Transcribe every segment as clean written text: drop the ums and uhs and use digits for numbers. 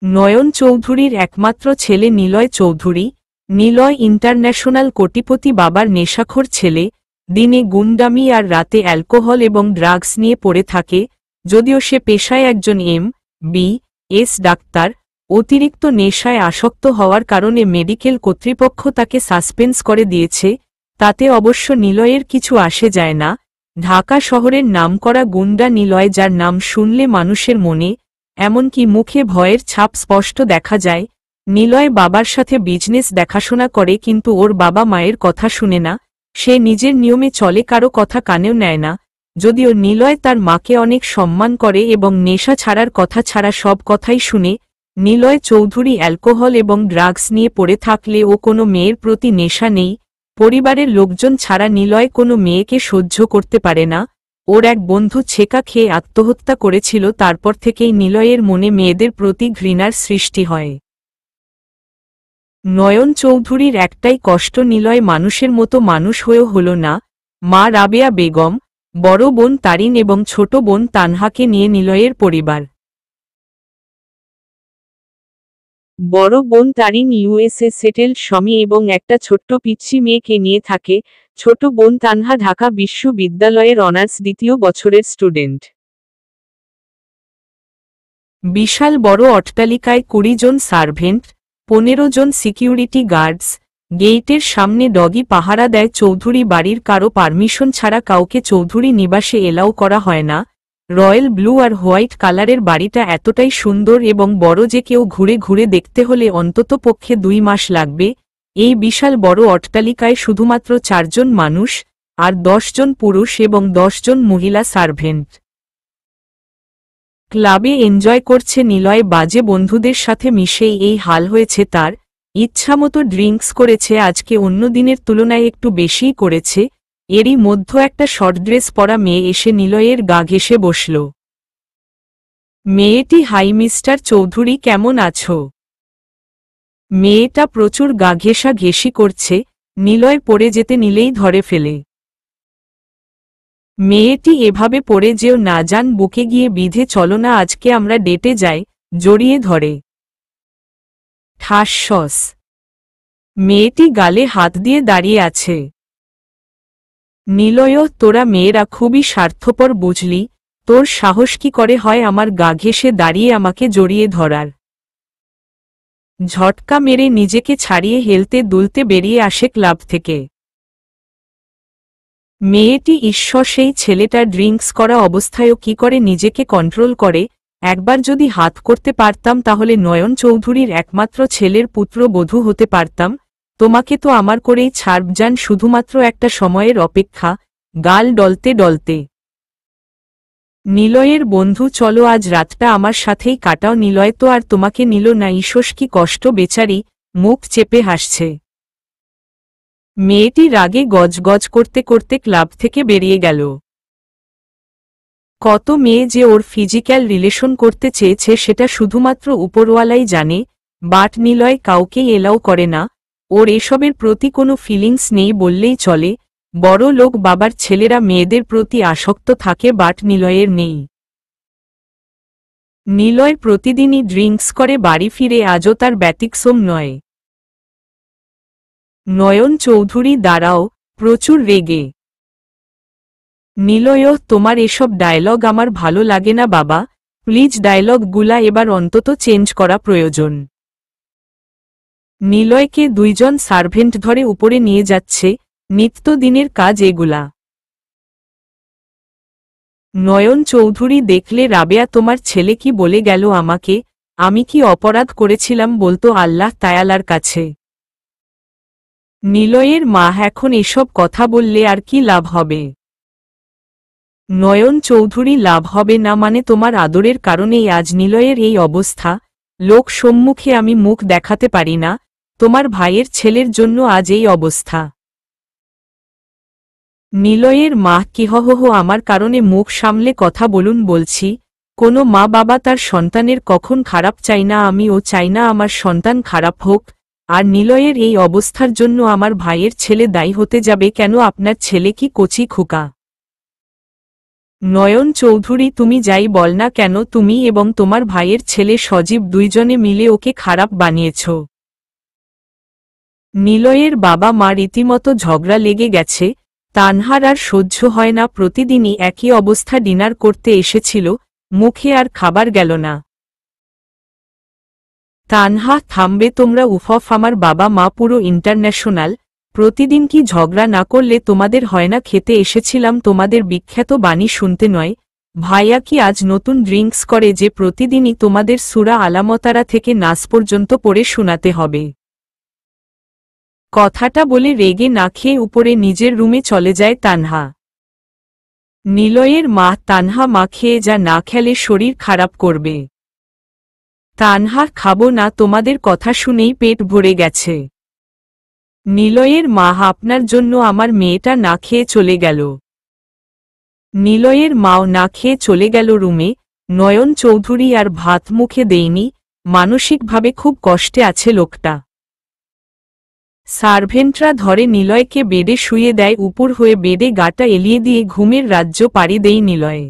নয়ন চৌধুরীর একমাত্র ছেলে নিলয় চৌধুরী। নিলয় ইন্টারন্যাশনাল কোটিপতি বাবার নেশাখোর ছেলে। দিনে গুন্ডামি আর রাতে অ্যালকোহল এবং ড্রাগস নিয়ে পড়ে থাকে। যদিও সে পেশায় একজন এম.বি.এস. ডাক্তার, অতিরিক্ত নেশায় আসক্ত হওয়ার কারণে মেডিকেল কর্তৃপক্ষ তাকে সাসপেন্স করে দিয়েছে। তাতে অবশ্য নিলয়ের কিছু আসে যায় না। ঢাকা শহরের নামকরা গুন্ডা নিলয়, যার নাম শুনলে মানুষের মনে, এমনকি মুখে ভয়ের ছাপ স্পষ্ট দেখা যায়। নিলয় বাবার সাথে বিজনেস দেখাশোনা করে, কিন্তু ওর বাবা মায়ের কথা শুনে না। সে নিজের নিয়মে চলে, কারো কথা কানেও নেয় না। যদিও নিলয় তার মাকে অনেক সম্মান করে এবং নেশা ছাড়ার কথা ছাড়া সব কথাই শুনে। নিলয় চৌধুরী অ্যালকোহল এবং ড্রাগস নিয়ে পড়ে থাকলে ও কোনো মেয়ের প্রতি নেশা নেই। পরিবারের লোকজন ছাড়া নিলয় কোনো মেয়েকে সহ্য করতে পারে না। ওর এক বন্ধু ছেকা খেয়ে আত্মহত্যা করেছিল, তারপর থেকেই নিলয়ের মনে মেয়েদের প্রতি ঘৃণার সৃষ্টি হয়। নয়ন চৌধুরীর একটাই কষ্ট, নিলয় মানুষের মতো মানুষ হয়েও হল না। মা রাবেয়া বেগম, বড় বোন তারিন এবং ছোট বোন তানহাকে নিয়ে নিলয়ের পরিবার। বড় বোন তারিন ইউএসএ সেটেলড স্বামী এবং একটা ছোট্ট পিচ্চি মেয়েকে নিয়ে থাকে। ছোট বোন তানহা ঢাকা বিশ্ববিদ্যালয়ের অনার্স দ্বিতীয় বছরের স্টুডেন্ট। বিশাল বড় অট্টালিকায় 20 জন সার্ভেন্ট, 15 জন সিকিউরিটি গার্ডস। গেইটের সামনে ডগি পাহারা দেয়। চৌধুরী বাড়ির কারো পারমিশন ছাড়া কাউকে চৌধুরী নিবাসে এলাও করা হয় না। রয়্যাল ব্লু আর হোয়াইট কালারের বাড়িটা এতটাই সুন্দর এবং বড় যে কেউ ঘুরে ঘুরে দেখতে হলে অন্তত পক্ষে 2 মাস লাগবে। এই বিশাল বড় অট্টালিকায় শুধুমাত্র 4 জন মানুষ, আর 10 জন পুরুষ এবং 10 জন মহিলা সার্ভেন্ট। ক্লাবে এনজয় করছে নিলয়। বাজে বন্ধুদের সাথে মিশেই এই হাল হয়েছে তার। ইচ্ছামতো ড্রিঙ্কস করেছে, আজকে অন্য দিনের তুলনায় একটু বেশিই করেছে। এরই মধ্যে একটা শর্ট ড্রেস পরা মেয়ে এসে নিলয়ের গা ঘেঁষে বসল। মেয়েটি, হাই মিস্টার চৌধুরী, কেমন আছো? মেয়েটা প্রচুর গা ঘেঁষাঘেঁষি করছে। নিলয় পড়ে যেতে নিলেই ধরে ফেলে। মেয়েটি, এভাবে পড়ে যেও না, যান বুকে গিয়ে বিঁধে চলো না, আজকে আমরা ডেটে যাই, জড়িয়ে ধরে। ঠাসস। মেয়েটি গালে হাত দিয়ে দাঁড়িয়ে আছে। নিলয়, তোরা মেয়েরা খুবই স্বার্থপর বুঝলি। তোর সাহস কি করে হয় আমার গা ঘেঁষে দাঁড়িয়ে আমাকে জড়িয়ে ধরার? ঝটকা মেরে নিজেকে ছাড়িয়ে হেলতে দুলতে বেরিয়ে আসে ক্লাব থেকে। মেয়েটি, ঈশ্বর, সেই ছেলেটা ড্রিঙ্কস করা অবস্থায়ও কি করে নিজেকে কন্ট্রোল করে। একবার যদি হাত করতে পারতাম তাহলে নয়ন চৌধুরীর একমাত্র ছেলের পুত্রবধূ হতে পারতাম। তোমাকে তো আমার করেই ছাড়ব যান, শুধুমাত্র একটা সময়ের অপেক্ষা। গাল ডলতে ডলতে নিলয়ের বন্ধু, চলো আজ রাতটা আমার সাথেই কাটাও। নিলয় তো আর তোমাকে নিল না। ঈশ্বর, কি কষ্ট বেচারি, মুখ চেপে হাসছে। মেয়েটি রাগে গজগজ করতে করতে ক্লাব থেকে বেরিয়ে গেল। কত মেয়ে যে ওর ফিজিক্যাল রিলেশন করতে চেয়েছে সেটা শুধুমাত্র উপরওয়ালাই জানে, বাট নিলয় কাউকেই এলাও করে না। ওর এসবের প্রতি কোনো ফিলিংস নেই বললেই চলে। বড় লোক বাবার ছেলেরা মেয়েদের প্রতি আসক্ত থাকে, বাট নিলয়ের নেই। নিলয় প্রতিদিনই ড্রিঙ্কস করে বাড়ি ফিরে, আজও তার ব্যতিক্রম নয়। নয়ন চৌধুরী, দাঁড়াও, প্রচুর রেগে। নিলয়, তোমার এসব ডায়লগ আমার ভালো লাগে না বাবা, প্লিজ ডায়লগগুলা এবার অন্তত চেঞ্জ করা প্রয়োজন। নিলয়কে 2 জন সার্ভেন্ট ধরে উপরে নিয়ে যাচ্ছে। নিত্যদিনের কাজ এগুলা। নয়ন চৌধুরী দেখলে, রাবেয়া, তোমার ছেলে কি বলে গেল আমাকে? আমি কি অপরাধ করেছিলাম বলতো আল্লাহ তায়ালার কাছে? নিলয়ের মা, এখন এসব কথা বললে আর কি লাভ হবে? নয়ন চৌধুরী, লাভ হবে না মানে? তোমার আদরের কারণেই আজ নিলয়ের এই অবস্থা। লোক সম্মুখে আমি মুখ দেখাতে পারি না। তোমার ভাইয়ের ছেলের জন্য আজ এই অবস্থা। নিলয়ের মা, কি হো, আমার কারণে মুখ সামলে কথা বলুন বলছি। কোনো মা বাবা তার সন্তানের কখন খারাপ চাই না, আমিও চাই না আমার সন্তান খারাপ হোক। আর নিলয়ের এই অবস্থার জন্য আমার ভাইয়ের ছেলে দায়ী হতে যাবে কেন? আপনার ছেলে কি কচি খোকা? নয়ন চৌধুরী, তুমি যাই বল না কেন, তুমি এবং তোমার ভাইয়ের ছেলে সজীব দুইজনে মিলে ওকে খারাপ বানিয়েছ। নিলয়ের বাবা মা রীতিমতো ঝগড়া লেগে গেছে। তানহার আর সহ্য হয় না, প্রতিদিনই একই অবস্থা। ডিনার করতে এসেছিল, মুখে আর খাবার গেল না। তানহা, থামবে তোমরা? উফ, আমার বাবা মা পুরো ইন্টারন্যাশনাল, প্রতিদিন কি ঝগড়া না করলে তোমাদের হয় না? খেতে এসেছিলাম তোমাদের বিখ্যাত বাণী শুনতে নয়। ভাইয়া কি আজ নতুন ড্রিঙ্কস করে যে প্রতিদিনই তোমাদের সূরা আলামতারা থেকে নাস পর্যন্ত পড়ে শোনাতে হবে? কথাটা বলে রেগে না খেয়ে উপরে নিজের রুমে চলে যায় তানহা। নিলয়ের মা, তানহা মা, খেয়ে যা, না খেলে শরীর খারাপ করবে। তানহা, খাবো না, তোমাদের কথা শুনেই পেট ভরে গেছে। নিলয়ের মা, আপনার জন্য আমার মেয়েটা না খেয়ে চলে গেল। নিলয়ের মাও না খেয়ে চলে গেল রুমে। নয়ন চৌধুরী আর ভাত মুখে দেয়নি, মানসিকভাবে খুব কষ্টে আছে লোকটা। সার্ভেন্টরা ধরে নিলয়কে বেডে শুয়ে দেয়, উপর হয়ে বেডে গাটা এলিয়ে দিয়ে ঘুমের রাজ্য পাড়ি দেয় নিলয়ে।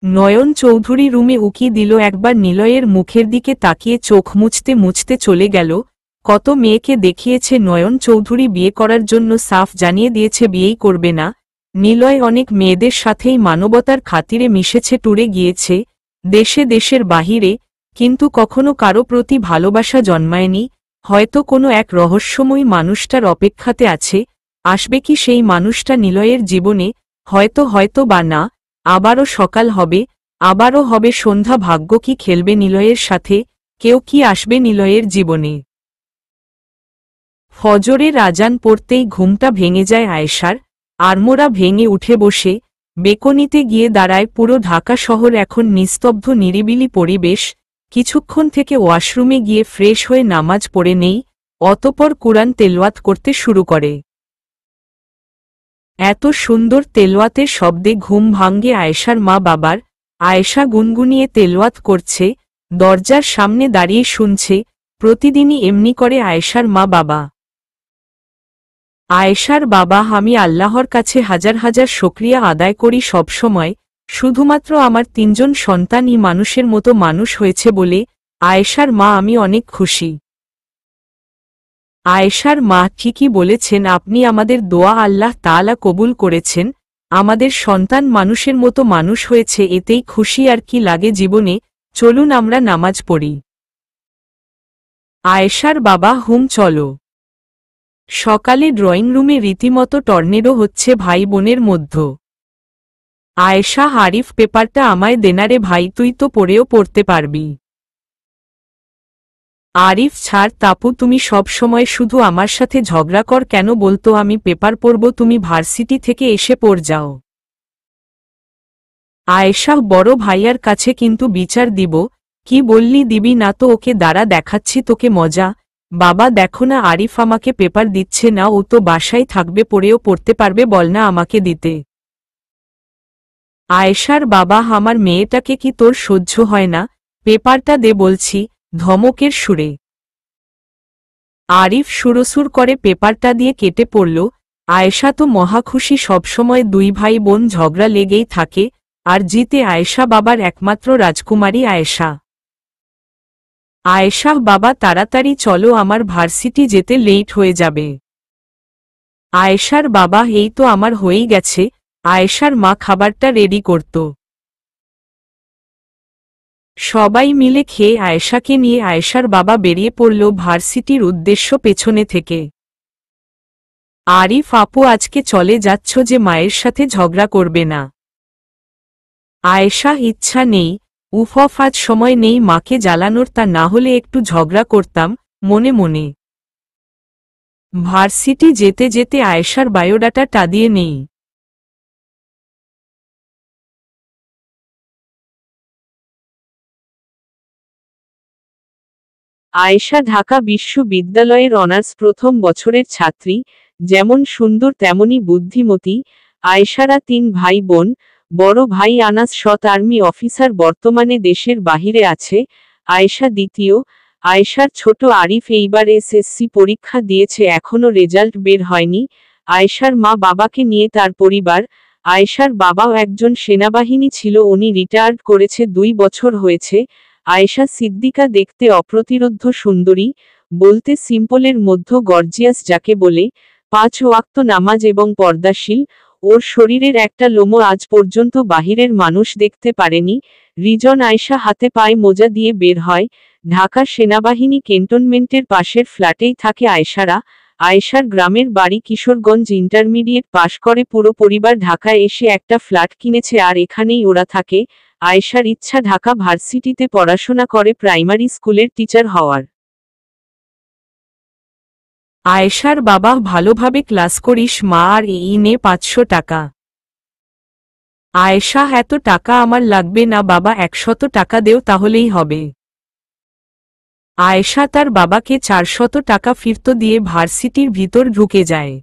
নয়ন চৌধুরী রুমে উকি দিল একবার, নিলয়ের মুখের দিকে তাকিয়ে চোখ মুছতে মুছতে চলে গেল। কত মেয়েকে দেখিয়েছে নয়ন চৌধুরী, বিয়ে করার জন্য সাফ জানিয়ে দিয়েছে বিয়েই করবে না। নিলয় অনেক মেয়েদের সাথেই মানবতার খাতিরে মিশেছে, ট্যুরে গিয়েছে দেশে দেশের বাহিরে, কিন্তু কখনো কারো প্রতি ভালোবাসা জন্মায়নি। হয়তো কোনো এক রহস্যময়ী মানুষটার অপেক্ষাতে আছে। আসবে কি সেই মানুষটা নিলয়ের জীবনে? হয়তো বা না। আবারও সকাল হবে, আবারও হবে সন্ধ্যা। ভাগ্য কি খেলবে নিলয়ের সাথে? কেউ কি আসবে নিলয়ের জীবনে? ফজরের আজান পড়তেই ঘুমটা ভেঙে যায় আয়েশার। আড়মোড়া ভেঙে উঠে বসে বেকনিতে গিয়ে দাঁড়ায়। পুরো ঢাকা শহর এখন নিস্তব্ধ, নিরিবিলি পরিবেশ। কিছুক্ষণ থেকে ওয়াশরুমে গিয়ে ফ্রেশ হয়ে নামাজ পড়ে নেই, অতপর কুরআন তেলাওয়াত করতে শুরু করে। এত সুন্দর তেলাওয়াতের শব্দে ঘুম ভাঙ্গে আয়েশার মা বাবার। আয়েশা গুনগুনিয়ে তেলাওয়াত করছে, দরজার সামনে দাঁড়িয়ে শুনছে। প্রতিদিনই এমনি করে আয়েশার মা বাবা। আয়েশার বাবা, আমি আল্লাহর কাছে হাজার হাজার শুকরিয়া আদায় করি সবসময়, শুধুমাত্র আমার 3 জন সন্তানই মানুষের মতো মানুষ হয়েছে বলে। আয়েশার মা, আমি অনেক খুশি। আয়েশার মা, ঠিকই বলেছেন আপনি, আমাদের দোয়া আল্লাহ তাআলা কবুল করেছেন। আমাদের সন্তান মানুষের মতো মানুষ হয়েছে, এতেই খুশি, আর কি লাগে জীবনে। চলুন আমরা নামাজ পড়ি। আয়েশার বাবা, চলো। সকালে ড্রয়িং রুমে রীতিমতো টর্নেডো হচ্ছে ভাই বোনের মধ্যে। আয়েশা, আরিফ, পেপারটা আমায় দেনারে ভাই, তুই তো পড়েও পড়তে পারবি। আরিফ, ছাড় তাপু, তুমি সব সময় শুধু আমার সাথে ঝগড়া কর কেন বলতো? আমি পেপার পড়ব, তুমি ভার্সিটি থেকে এসে পড় যাও। আয়েশা, বড় ভাইয়ার কাছে কিন্তু বিচার দিব। কি বললি? দিবি না তো? ওকে দাঁড়া, দেখাচ্ছি তোকে মজা। বাবা দেখো না, আরিফ আমাকে পেপার দিচ্ছে না, ও তো বাসায় থাকবে, পড়েও পড়তে পারবে, বল না আমাকে দিতে। আয়েশার বাবা, আমার মেয়েটাকে কি তোর সহ্য হয় না? পেপারটা দে বলছি, ধমকের সুরে। আরিফ সুরসুর করে পেপারটা দিয়ে কেটে পড়ল। আয়েশা তো মহাখুশি, সবসময় 2 ভাই বোন ঝগড়া লেগেই থাকে, আর জিতে আয়েশা বাবার একমাত্র রাজকুমারী আয়েশা। আয়েশা, বাবা তাড়াতাড়ি চলো, আমার ভার্সিটি যেতে লেট হয়ে যাবে। আয়েশার বাবা, এই তো আমার হয়েই গেছে। আয়েশার মা খাবারটা রেডি করত। সবাই মিলে খেয়ে আয়েশাকে নিয়ে আয়েশার বাবা বেরিয়ে পড়ল ভার্সিটির উদ্দেশ্য পেছনে থেকে। আরিফ আপু, আজকে চলে যাচ্ছ যে মায়ের সাথে ঝগড়া করবে না? আয়েশা, ইচ্ছা নেই। উফ, আজ সময় নেই মাকে জ্বালানোর, তা না হলে একটু ঝগড়া করতাম মনে মনে। ভার্সিটি যেতে যেতে আয়েশার বায়োডাটা দিয়ে নেই। আয়েশা ঢাকা বিশ্ববিদ্যালয়ের অনার্স প্রথম বছরের ছাত্রী। যেমন সুন্দর তেমনি বুদ্ধিমতী। আয়েশারা 3 ভাই বোন। বড় ভাই আনাস সৎ আর্মি অফিসার, বর্তমানে দেশের বাহিরে আছে। আয়েশা দ্বিতীয়। আয়েশার ছোট আরিফ এইবার এসএসসি পরীক্ষা দিয়েছে, এখনো রেজাল্ট বের হয়নি। আয়েশার মা বাবাকে নিয়ে তার পরিবার। আয়েশার বাবাও একজন সেনাবাহিনী ছিল, উনি রিটায়ার্ড করেছে 2 বছর হয়েছে। আয়েশা সিদ্দিকা দেখতে অপ্রতিরোধ্য সুন্দরী, বলতে সিম্পলের মধ্য গর্জিয়াস যাকে বলে, 5 ওয়াক্ত নামাজ এবং পর্দাশীল। ওর শরীরের একটা লোমও আজ পর্যন্ত বাহিরের মানুষ দেখতে পারেনি। রিজন আয়েশা হাতে পায়ে মোজা দিয়ে বের হয়। ঢাকা সেনাবাহিনী ক্যান্টনমেন্টের পাশের ফ্ল্যাটেই থাকে আয়েশারা। আয়েশার গ্রামের বাড়ি কিশোরগঞ্জ, ইন্টারমিডিয়েট পাশ করে পুরো পরিবার ঢাকায় এসে একটা ফ্ল্যাট কিনেছে আর এখানেই ওরা থাকে। আয়েশার ইচ্ছা ঢাকা ভার্সিটিতে পড়াশোনা করে প্রাইমারি স্কুলের টিচার হওয়ার। আয়েশার বাবা ভালোভাবে ক্লাস করিস মা, আর এই নে 500 টাকা। আয়েশা, এত টাকা আমার লাগবে না বাবা, 100 টাকা দেও তাহলেই হবে। আয়েশা তার বাবাকে 400 টাকা ফিরত দিয়ে ভার্সিটির ভিতর ঢুকে যায়।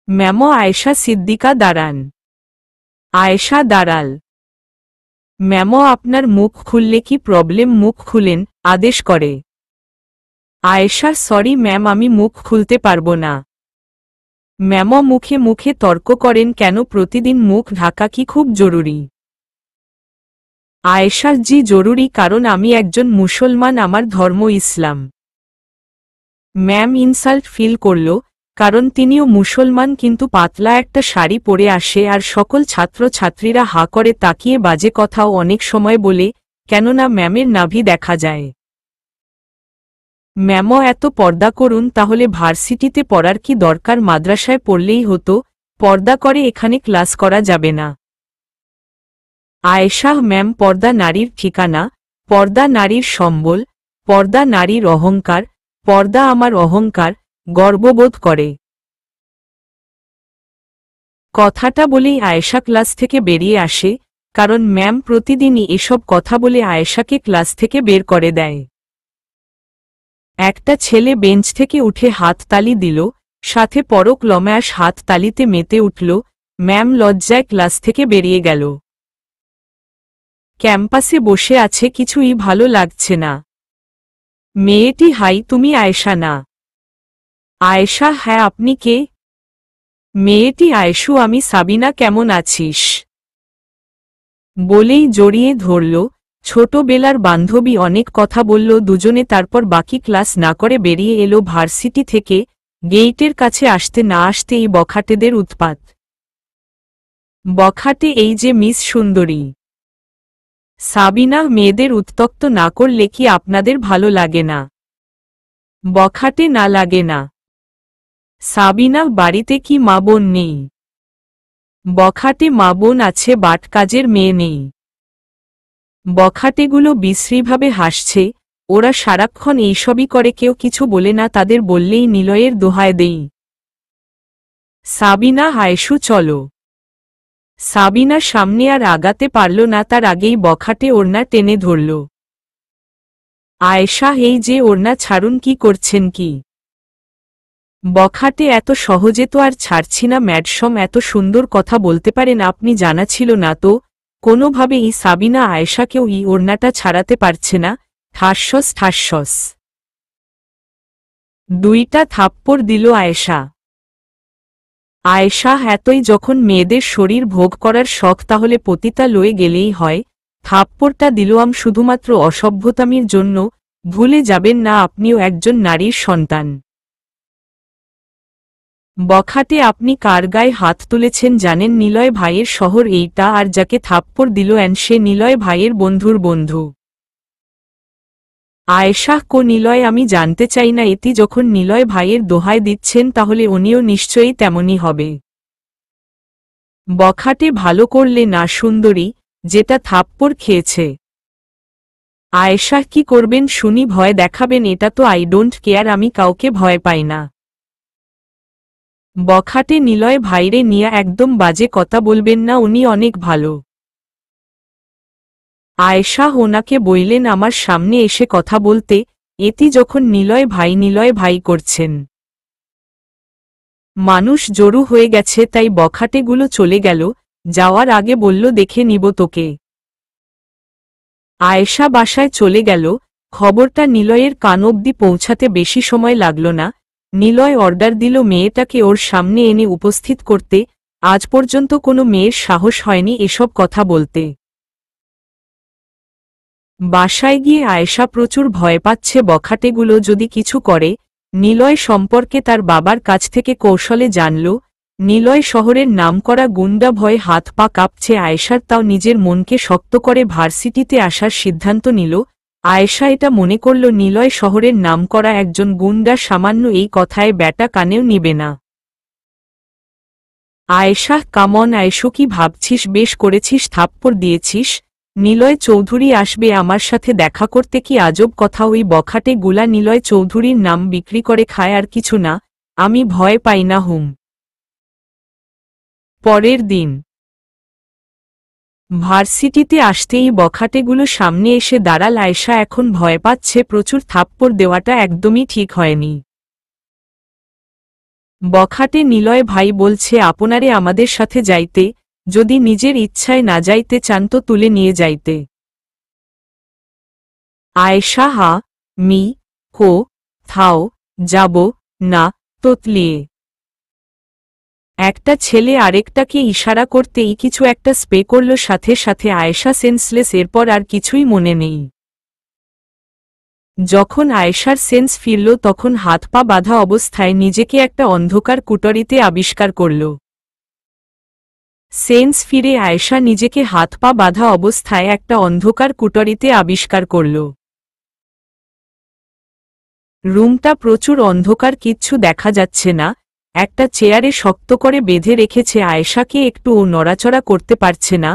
ম্যামো আয়েশা সিদ্দিকা দাঁড়ান। আয়েশা দাঁড়াল। ম্যামো আপনার মুখ খুললে কি প্রবলেম? মুখ খুলেন, আদেশ করে। আয়েশা, সরি ম্যাম, আমি মুখ খুলতে পারবো না। ম্যামো মুখে মুখে তর্ক করেন কেন? প্রতিদিন মুখ ঢাকা কি খুব জরুরি? আয়েশা, জি জরুরি, কারণ আমি একজন মুসলমান, আমার ধর্ম ইসলাম। ম্যাম ইনসাল্ট ফিল করল, কারণ তিনিও মুসলমান, কিন্তু পাতলা একটা শাড়ি পরে আসে আর সকল ছাত্র ছাত্রীরা হা করে তাকিয়ে বাজে কথাও অনেক সময় বলে, কেননা ম্যামের নাভি দেখা যায়। ম্যামও এত পর্দা করুন, তাহলে ভার্সিটিতে পড়ার কি দরকার? মাদ্রাসায় পড়লেই হতো, পর্দা করে এখানে ক্লাস করা যাবে না। আয়েশা, ম্যাম পর্দা নারীর ঠিকানা, পর্দা নারীর সম্বল, পর্দা নারীর অহংকার, পর্দা আমার অহংকার, গর্ববোধ করে। কথাটা বলেই আয়েশা ক্লাস থেকে বেরিয়ে আসে, কারণ ম্যাম প্রতিদিনই এসব কথা বলে আয়েশাকে ক্লাস থেকে বের করে দেয়। একটা ছেলে বেঞ্চ থেকে উঠে হাততালি দিল, সাথে পরক লম্যাশ হাততালিতে মেতে উঠল। ম্যাম লজ্জায় ক্লাস থেকে বেরিয়ে গেল। ক্যাম্পাসে বসে আছে, কিছুই ভালো লাগছে না। মেয়েটি, হাই তুমি আয়েশা না? আয়েশা, হ্যাঁ আপনি কে? মেয়েটি, আয়েশু আমি সাবিনা, কেমন আছিস? বলেই জড়িয়ে ধরল। ছোটবেলার বান্ধবী, অনেক কথা বলল দুজনে, তারপর বাকি ক্লাস না করে বেরিয়ে এলো ভার্সিটি থেকে। গেইটের কাছে আসতে না আসতেই বখাটেদের উৎপাত। বখাটে এই যে মিস সুন্দরী সাবিনা, মেয়েদের উত্ত্যক্ত না করলে কি আপনাদের ভালো লাগে না? বখাটে না লাগে না? সাবিনা, বাড়িতে কি মা বোন নেই? বখাটে মা বোন আছে, বাট কাজের মেয়ে নেই। বখাটেগুলো বিশ্রীভাবে হাসছে, ওরা সারাক্ষণ এইসবই করে, কেউ কিছু বলে না তাদের, বললেই নিলয়ের দোহায় দেই। সাবিনা, আয়েশু চলো। সাবিনা সামনে আর আগাতে পারল না, তার আগেই বখাটে ওড়না টেনে ধরল। আয়েশা, এই যে ওড়না ছাড়ুন, কি করছেন কি? বখাটে, এত সহজে তো আর ছাড়ছি না ম্যাডসম, এত সুন্দর কথা বলতে পারেন আপনি, জানা ছিল না তো? কোনোভাবেই সাবিনা আয়েশাকেও এই ওড়নাটা ছাড়াতে পারছে না। ঠাসস ঠাসস 2টা থাপ্পড় দিল আয়েশা। আয়েশা, এতই যখন মেয়েদের শরীর ভোগ করার শখ, তাহলে পতিতা লয়ে গেলেই হয়। থাপ্পড়টা দিলাম শুধুমাত্র অসভ্যতামির জন্য, ভুলে যাবেন না আপনিও একজন নারীর সন্তান। বখাটে, আপনি কার গায়ে হাত তুলেছেন জানেন? নিলয় ভাইয়ের শহর এইটা, আর যাকে থাপ্পড় দিল সে নিলয় ভাইয়ের বন্ধুর বন্ধু। আয়েশা, কো নিলয়? আমি জানতে চাই না, এটি যখন নিলয় ভাইয়ের দোহাই দিচ্ছেন তাহলে উনিও নিশ্চয়ই তেমনই হবে। বখাটে, ভালো করলে না সুন্দরী, যেটা থাপ্পড় খেয়েছে। আয়েশা, কি করবেন শুনি? ভয় দেখাবেন? এটা তো আই ডোন্ট কেয়ার, আমি কাউকে ভয় পাই না। বখাটে, নিলয় ভাইরে নিয়া একদম বাজে কথা বলবেন না, উনি অনেক ভালো। আয়েশা, ওনাকে বইলেন আমার সামনে এসে কথা বলতে, এটি যখন নিলয় ভাই করছেন। মানুষ জড়ো হয়ে গেছে, তাই বখাটেগুলো চলে গেল। যাওয়ার আগে বলল, দেখে নিব তোকে। আয়েশা বাসায় চলে গেল। খবরটা নিলয়ের কান অবধি পৌঁছাতে বেশি সময় লাগল না। নিলয় অর্ডার দিল মেয়েটাকে ওর সামনে এনে উপস্থিত করতে। আজ পর্যন্ত কোনো মেয়ের সাহস হয়নি এসব কথা বলতে। বাসায় গিয়ে আয়েশা প্রচুর ভয় পাচ্ছে বখাটেগুলো যদি কিছু করে। নিলয় সম্পর্কে তার বাবার কাছ থেকে কৌশলে জানল। নিলয় শহরের নামকরা গুন্ডা, ভয়ে হাত পা কাঁপছে আয়েশার, তাও নিজের মনকে শক্ত করে ভার্সিটিতে আসার সিদ্ধান্ত নিল। আয়েশা এটা মনে করল নিলয় শহরের নামকরা একজন গুন্ডা, সামান্য এই কথায় ব্যাটা কানেও নিবে না। আয়েশা, কামন আয়েশো, কি ভাবছিস? বেশ করেছিস, থাপ্পড় দিয়েছিস। নিলয় চৌধুরী আসবে আমার সাথে দেখা করতে, কি আজব কথা। ওই বখাটে গুলা নিলয় চৌধুরীর নাম বিক্রি করে খায়, আর কিছু না। আমি ভয় পাই না। হুম। পরের দিন ভার্সিটিতে আসতেই বখাটেগুলো সামনে এসে দাঁড়াল। আয়েশা এখন ভয় পাচ্ছে প্রচুর। থাপ্পড় দেওয়াটা একদমই ঠিক হয়নি। বখাটে নিলয় ভাই বলছে আপনারে আমাদের সাথে যাইতে, যদি নিজের ইচ্ছায় না যাইতে চান তো তুলে নিয়ে যাইতে। আয়েশা, হা মি কো থাও যাব না তোতলিয়ে। একটা ছেলে আরেকটাকে ইশারা করতেই কিছু একটা স্প্রে করল, সাথে সাথে আয়েশা সেন্সলেস। এরপর আর কিছুই মনে নেই। যখন আয়েশার সেন্স ফিরল তখন হাত পা বাঁধা অবস্থায় নিজেকে একটা অন্ধকার কুটরিতে আবিষ্কার করল। সেন্স ফিরে আয়েশা নিজেকে হাত পা বাঁধা অবস্থায় একটা অন্ধকার কুটরিতে আবিষ্কার করল। রুমটা প্রচুর অন্ধকার, কিচ্ছু দেখা যাচ্ছে না। একটা চেয়ারে শক্ত করে বেঁধে রেখেছে আয়েশাকে, একটুও নড়াচড়া করতে পারছে না।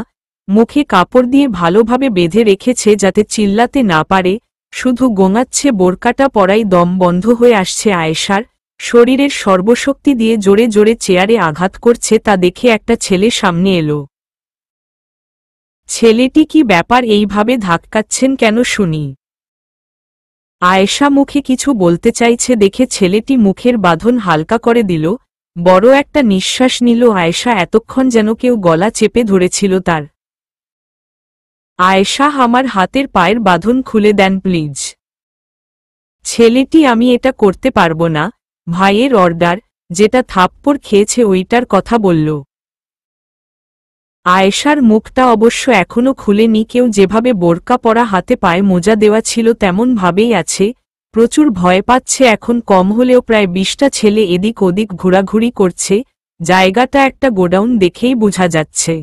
মুখে কাপড় দিয়ে ভালোভাবে বেঁধে রেখেছে যাতে চিল্লাতে না পারে, শুধু গোঙাচ্ছে। বোরকাটা পরাই দম বন্ধ হয়ে আসছে আয়েশার। শরীরের সর্বশক্তি দিয়ে জোরে জোরে চেয়ারে আঘাত করছে। তা দেখে একটা ছেলে সামনে এলো। ছেলেটি, কি ব্যাপার, এইভাবে ধাক্কাচ্ছেন কেন শুনি? আয়েশা মুখে কিছু বলতে চাইছে দেখে ছেলেটি মুখের বাঁধন হালকা করে দিল। বড় একটা নিঃশ্বাস নিল আয়েশা। এতক্ষণ যেন কেউ গলা চেপে ধরেছিল তার। আয়েশা, আমার হাতের পায়ের বাঁধন খুলে দেন প্লিজ। ছেলেটি, আমি এটা করতে পারবো না। ভাইয়ের অর্ডার। যেটা থাপ্পড় খেয়েছে ওইটার কথা বলল। আয়েশার মুখটা অবশ্য এখনো খুলেনি। কেউ যেভাবে বোরকা পরা, হাতে পায়ে মোজা দেওয়া ছিল তেমন ভাবেই আছে। প্রচুর ভয় পাচ্ছে এখন। কম হলেও প্রায় 20টা ছেলে এদিক ওদিক ঘোরাঘুরি করছে। জায়গাটা একটা গোডাউন দেখেই বোঝা যাচ্ছে।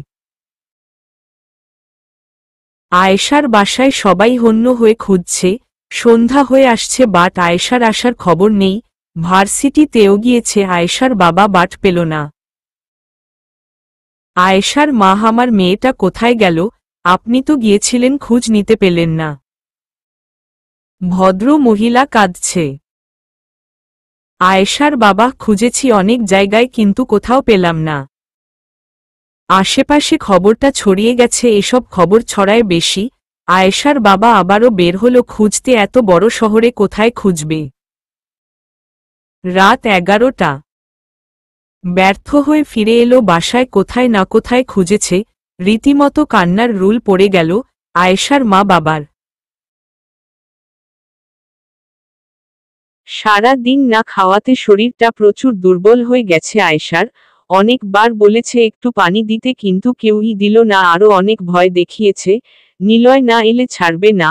আয়েশার বাসায় সবাই হন্য হয়ে খুঁজছে। সন্ধ্যা হয়ে আসছে বাট আয়েশার আসার খবর নেই। ভার্সিটিতেও গিয়েছে আয়েশার বাবা, বাট পেল না। আয়েশার মা, আমার মেয়েটা কোথায় গেল? আপনি তো গিয়েছিলেন, খোঁজ নিতে পেলেন না? ভদ্র মহিলা কাঁদছে। আয়েশার বাবা, খুঁজেছি অনেক জায়গায় কিন্তু কোথাও পেলাম না। আশেপাশে খবরটা ছড়িয়ে গেছে, এসব খবর ছড়ায় বেশি। আয়েশার বাবা আবারও বের হলো খুঁজতে। এত বড় শহরে কোথায় খুঁজবে? রাত 11টা। ব্যর্থ হয়ে ফিরে এলো বাসায়। কোথায় না কোথায় খুঁজেছে। রীতিমতো কান্নার রুল পড়ে গেল আয়েশার মা বাবার। সারা দিন না খাওয়াতে শরীরটা প্রচুর দুর্বল হয়ে গেছে আয়েশার। অনেকবার বলেছে একটু পানি দিতে কিন্তু কেউই দিল না। আরও অনেক ভয় দেখিয়েছে, নিলয় না এলে ছাড়বে না।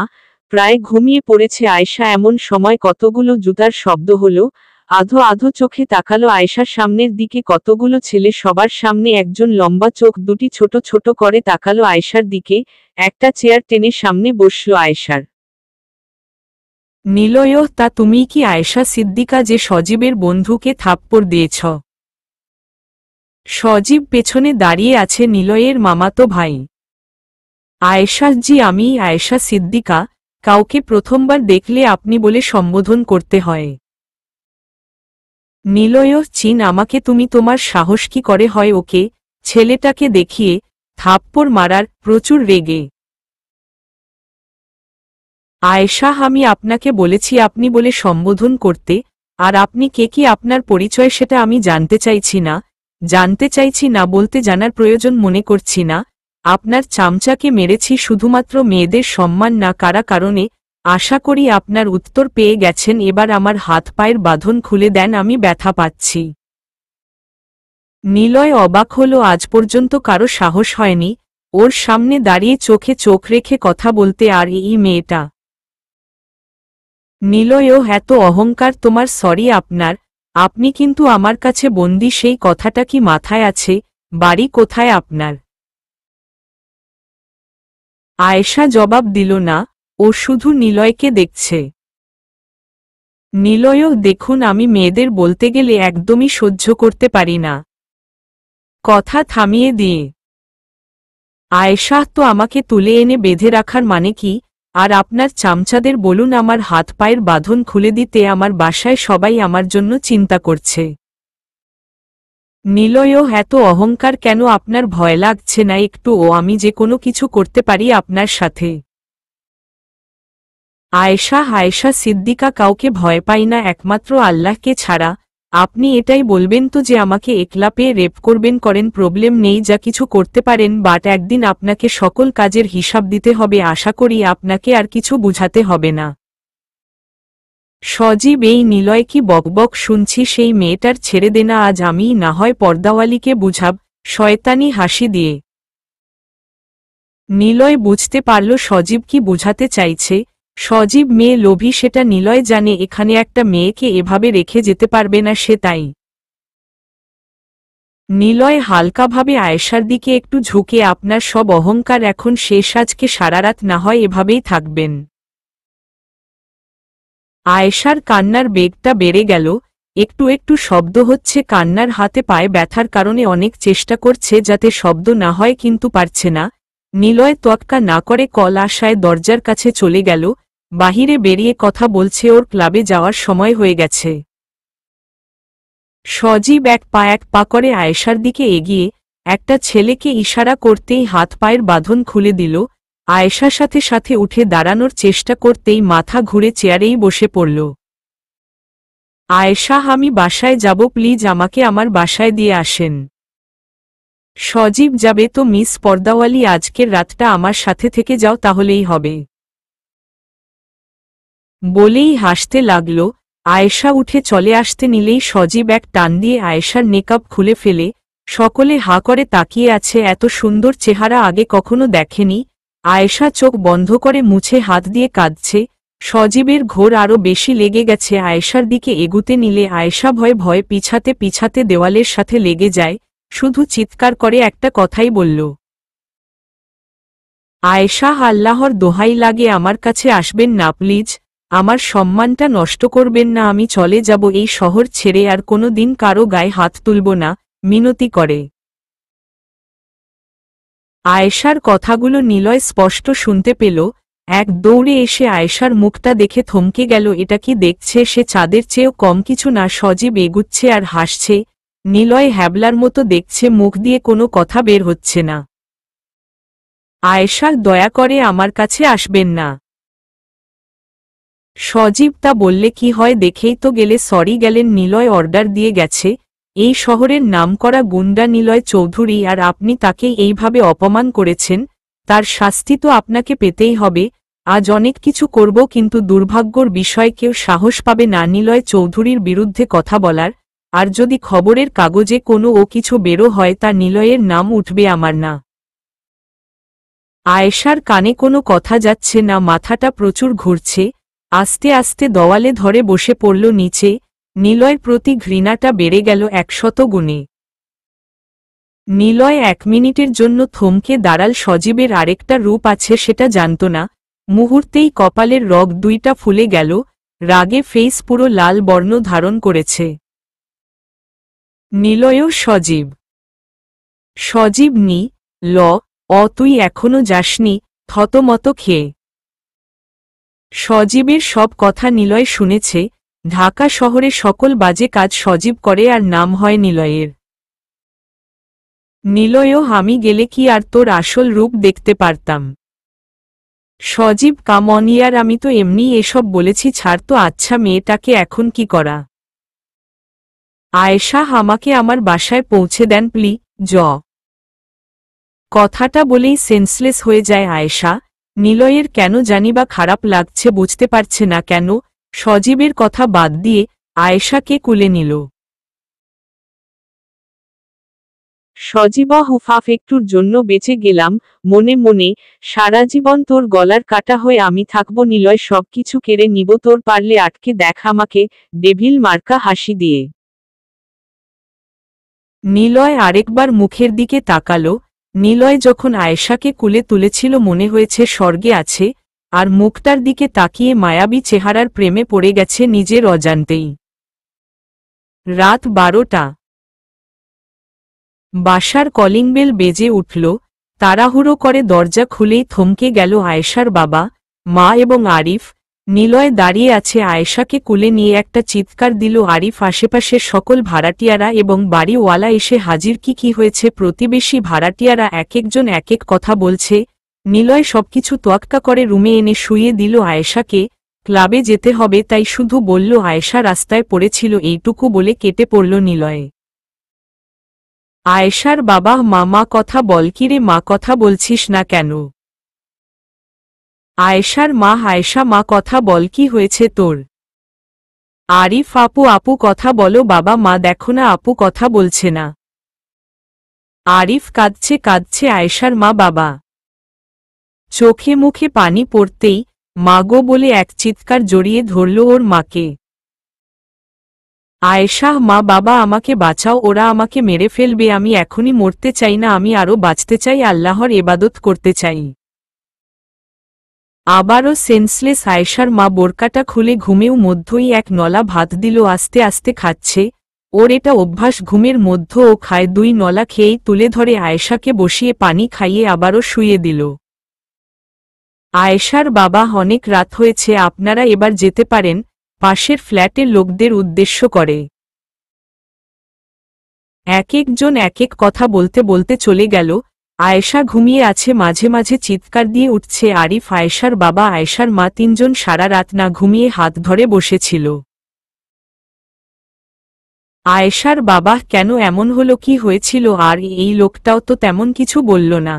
প্রায় ঘুমিয়ে পড়েছে আয়েশা। এমন সময় কতগুলো জুতার শব্দ হলো। আধো আধো চোখে তাকালো আয়েশার সামনের দিকে। কতগুলো ছেলে, সবার সামনে একজন লম্বা, চোখ দুটি ছোট ছোট করে তাকালো আয়েশার দিকে। একটা চেয়ার টেনে সামনে বসল আয়েশার। নিলয়, তা তুমি কি আয়েশা সিদ্দিকা, যে সজীবের বন্ধুকে থাপ্পড় দিয়েছ? সজীব পেছনে দাঁড়িয়ে আছে নিলয়ের মামাতো ভাই। আয়েশা, জি আমি আয়েশা সিদ্দিকা। কাউকে প্রথমবার দেখলে আপনি বলে সম্বোধন করতে হয়। নিলয়, চিন আমাকে তুমি? তোমার সাহস কি করে হয় ওকে, ছেলেটাকে দেখিয়ে থাপ্পড় মারার? প্রচুর রেগে আয়েশা, আমি আপনাকে বলেছি আপনি বলে সম্বোধন করতে। আর আপনি কে, কি আপনার পরিচয় সেটা আমি জানতে চাইছি না। জানতে চাইছি না বলতে জানার প্রয়োজন মনে করছি না। আপনার চামচাকে মেরেছি শুধুমাত্র মেয়েদের সম্মান না কারা কারণে। আশা করি আপনার উত্তর পেয়ে গেছেন। এবার আমার হাত পায়ের বাঁধন খুলে দেন, আমি ব্যথা পাচ্ছি। নিলয় অবাক হল, আজ পর্যন্ত কারো সাহস হয়নি ওর সামনে দাঁড়িয়ে চোখে চোখ রেখে কথা বলতে। আর এই মেয়েটা। নিলয়ও, এত অহংকার তোমার? সরি আপনি কিন্তু আমার কাছে বন্দী, সেই কথাটা কি মাথায় আছে? বাড়ি কোথায় আপনার? আয়েশা জবাব দিল না, ও শুধু নিলয়কে দেখছে। নিলয়ও, দেখুন আমি মেয়েদের বলতে গেলে একদমই সহ্য করতে পারি না। কথা থামিয়ে দিয়ে আয়েশা, তো আমাকে তুলে এনে বেঁধে রাখার মানে কি? আর আপনার চামচাদের বলুন আমার হাত পায়ের বাঁধন খুলে দিতে, আমার বাসায় সবাই আমার জন্য চিন্তা করছে। নিলয়ও, এত অহংকার কেন? আপনার ভয় লাগছে না একটু? ও আমি যে কোনো কিছু করতে পারি আপনার সাথে। আয়েশা সিদ্দিকা কাউকে ভয় পাই না একমাত্র আল্লাহকে ছাড়া। আপনি এটাই বলবেন তো যে আমাকে একলা পেয়ে রেপ করবেন? করেন, প্রবলেম নেই, যা কিছু করতে পারেন, বাট একদিন আপনাকে সকল কাজের হিসাব দিতে হবে। আশা করি আপনাকে আর কিছু বুঝাতে হবে না। সজীব, এই নিলয় কি বকবক শুনছি? সেই মেয়েটার ছেড়ে দেনা, আজ আমিই না হয় পর্দাওয়ালিকে বুঝাব। শয়তানি হাসি দিয়ে নিলয় বুঝতে পারল সজীব কি বুঝাতে চাইছে। সজীব মেয়ে লোভী, সেটা নিলয় জানে। এখানে একটা মেয়েকে এভাবে রেখে যেতে পারবে না সে, তাই নিলয় হালকাভাবে আয়েশার দিকে একটু ঝুঁকে, আপনার সব অহংকার এখন শেষ, আজকে সারারাত না হয় এভাবেই থাকবেন। আয়েশার কান্নার বেগটা বেড়ে গেল, একটু একটু শব্দ হচ্ছে কান্নার। হাতে পায়ে ব্যথার কারণে অনেক চেষ্টা করছে যাতে শব্দ না হয়, কিন্তু পারছে না। নিলয় তোয়াক্কা না করে কল আশায় দরজার কাছে চলে গেল। বাহিরে বেরিয়ে কথা বলছে, ওর ক্লাবে যাওয়ার সময় হয়ে গেছে। সজীব এক পা করে আয়েশার দিকে এগিয়ে একটা ছেলেকে ইশারা করতেই হাত পায়ের বাঁধন খুলে দিল। আয়েশা সাথে সাথে উঠে দাঁড়ানোর চেষ্টা করতেই মাথা ঘুরে চেয়ারেই বসে পড়ল। আয়েশা, আমি বাসায় যাব, প্লিজ আমাকে আমার বাসায় দিয়ে আসেন। সজীব, যাবে তো মিস পর্দাওয়ালি, আজকের রাতটা আমার সাথে থেকে যাও তাহলেই হবে। বলেই হাসতে লাগল। আয়েশা উঠে চলে আসতে নিলেই সজীব এক টান দিয়ে আয়েশার নেকাব খুলে ফেলে। সকলে হাঁ করে তাকিয়ে আছে, এত সুন্দর চেহারা আগে কখনো দেখেনি। আয়েশা চোখ বন্ধ করে মুছে হাত দিয়ে কাঁদছে। সজীবের ঘোর আরও বেশি লেগে গেছে। আয়েশার দিকে এগুতে নিলে আয়েশা ভয়ে ভয়ে পিছাতে পিছাতে দেওয়ালের সাথে লেগে যায়, শুধু চিৎকার করে একটা কথাই বলল, আয়েশা, আল্লাহর দোহাই লাগে আমার কাছে আসবেন না প্লিজ, আমার সম্মানটা নষ্ট করবেন না, আমি চলে যাব এই শহর ছেড়ে, আর কোনো দিন কারো গায়ে হাত তুলব না, মিনতি করে। আয়েশার কথাগুলো নিলয় স্পষ্ট শুনতে পেল। এক দৌড়ে এসে আয়েশার মুখটা দেখে থমকে গেল। এটা কি দেখছে সে? চাঁদের চেয়েও কম কিছু না। সজীব এগুচ্ছে আর হাসছে। নিলয় হ্যাবলার মতো দেখছে, মুখ দিয়ে কোনো কথা বের হচ্ছে না। আয়েশা, দয়া করে আমার কাছে আসবেন না। সজীব, তা বললে কি হয়? দেখেই তো গেলে। সরি গেলেন? নিলয় অর্ডার দিয়ে গেছে। এই শহরের নামকরা গুন্ডা নিলয় চৌধুরী, আর আপনি তাকে এইভাবে অপমান করেছেন, তার শাস্তি তো আপনাকে পেতেই হবে। আজ অনেক কিছু করব, কিন্তু দুর্ভাগ্যর বিষয় কেউ সাহস পাবে না নিলয় চৌধুরীর বিরুদ্ধে কথা বলার। আর যদি খবরের কাগজে কোনো ও কিছু বেরো হয়, তা নিলয়ের নাম উঠবে আমার না। আয়েশার কানে কোনো কথা যাচ্ছে না, মাথাটা প্রচুর ঘুরছে। আস্তে আস্তে দেওয়ালে ধরে বসে পড়ল নিচে। নিলয়ের প্রতি ঘৃণাটা বেড়ে গেল 100 গুণে। নিলয় 1 মিনিটের জন্য থমকে দাঁড়াল। সজীবের আরেকটা রূপ আছে সেটা জানত না। মুহূর্তেই কপালের রগ দুইটা ফুলে গেল, রাগে ফেস পুরো লাল বর্ণ ধারণ করেছে। নিলয়ও সজীব। সজীব, নি ল তুই এখনো যাসনি? থতমত খেয়ে সজীবের সব কথা নিলয় শুনেছে। ঢাকা শহরে সকল বাজে কাজ সজীব করে, আর নাম হয় নিলয়ের। নিলয়ও, আমি গেলে কি আর তোর আসল রূপ দেখতে পারতাম? সজীব, কাম অন ইয়ার, আমি তো এমনি এসব বলেছি, ছাড় তো। আচ্ছা মেয়েটাকে এখন কি করা? আয়েশা, আমাকে আমার বাসায় পৌঁছে দেন প্লি জ কথাটা বলেই সেন্সলেস হয়ে যায় আয়েশা। নিলয়ের কেন জানিবা খারাপ লাগছে, বুঝতে পারছে না কেন। সজীবের কথা বাদ দিয়ে আয়েশাকে কুলে নিল। সজীবা হুফাফ, একটুর জন্য বেঁচে গেলাম। মনে মনে, সারা জীবন তোর গলার কাটা হয়ে আমি থাকবো। নিলয়, সবকিছু কেড়ে নিব, তোর পারলে আটকে দেখ আমাকে। ডেভিল মার্কা হাসি দিয়ে নিলয় আরেকবার মুখের দিকে তাকালো। নিলয় যখন আয়েশাকে কুলে তুলেছিল মনে হয়েছে স্বর্গে আছে, আর মুখটার দিকে তাকিয়ে মায়াবী চেহারার প্রেমে পড়ে গেছে নিজের অজান্তেই। রাত 12টা। বাসার কলিং বেল বেজে উঠল। তাড়াহুড়ো করে দরজা খুলেই থমকে গেল আয়েশার বাবা, মা এবং আরিফ। নিলয় দাঁড়িয়ে আছে আয়েশাকে কুলে নিয়ে। একটা চিৎকার দিল আরিফ। আশেপাশের সকল ভাড়াটিয়ারা এবং বাড়িওয়ালা এসে হাজির। কি হয়েছে? প্রতিবেশী ভাড়াটিয়ারা এক একজন এক এক কথা বলছে। নিলয় সবকিছু তোয়াক্কা করে রুমে এনে শুইয়ে দিল আয়েশাকে। ক্লাবে যেতে হবে তাই শুধু বলল আয়েশা রাস্তায় পড়েছিল, এইটুকু বলে কেটে পড়ল নিলয়ে। আয়েশার বাবা, মা কথা বল। কিরে মা, কথা বলছিস না কেন? আয়েশার মা, আয়েশা মা কথা বল, কি হয়েছে তোর? আরিফ, আপু কথা বলো। বাবা, মা দেখো না আপু কথা বলছে না। আরিফ কাঁদছে আয়েশার মা। বাবা চোখে মুখে পানি পড়তেই মা গো বলে এক চিৎকার জড়িয়ে ধরল ওর মাকে। আয়েশা, মা বাবা আমাকে বাঁচাও, ওরা আমাকে মেরে ফেলবে। আমি এখনই মরতে চাই না, আমি আরও বাঁচতে চাই, আল্লাহর ইবাদত করতে চাই। আবারও সেন্সলেস আয়েশার মা বোরকাটা খুলে ঘুমেও মধ্যই এক নলা ভাত দিল। আস্তে আস্তে খাচ্ছে, ওর এটা অভ্যাস। ঘুমের মধ্য ও খায়। 2 নলা খেয়েই তুলে ধরে আয়েশাকে বসিয়ে পানি খাইয়ে আবারও শুয়ে দিল। আয়েশার বাবা, অনেক রাত হয়েছে, আপনারা এবার যেতে পারেন। পাশের ফ্ল্যাটের লোকদের উদ্দেশ্য করে এক একজন এক এক কথা বলতে বলতে চলে গেল। আয়েশা ঘুমিয়ে আছে, মাঝে মাঝে চিৎকার দিয়ে উঠছে। আরিফ, আয়েশার বাবা, আয়েশার মা, 3 জন সারা রাত না ঘুমিয়ে হাত ধরে বসেছিল। আয়েশার বাবা, কেন এমন হলো, কি হয়েছিল? আর এই লোকটাও তো তেমন কিছু বলল না।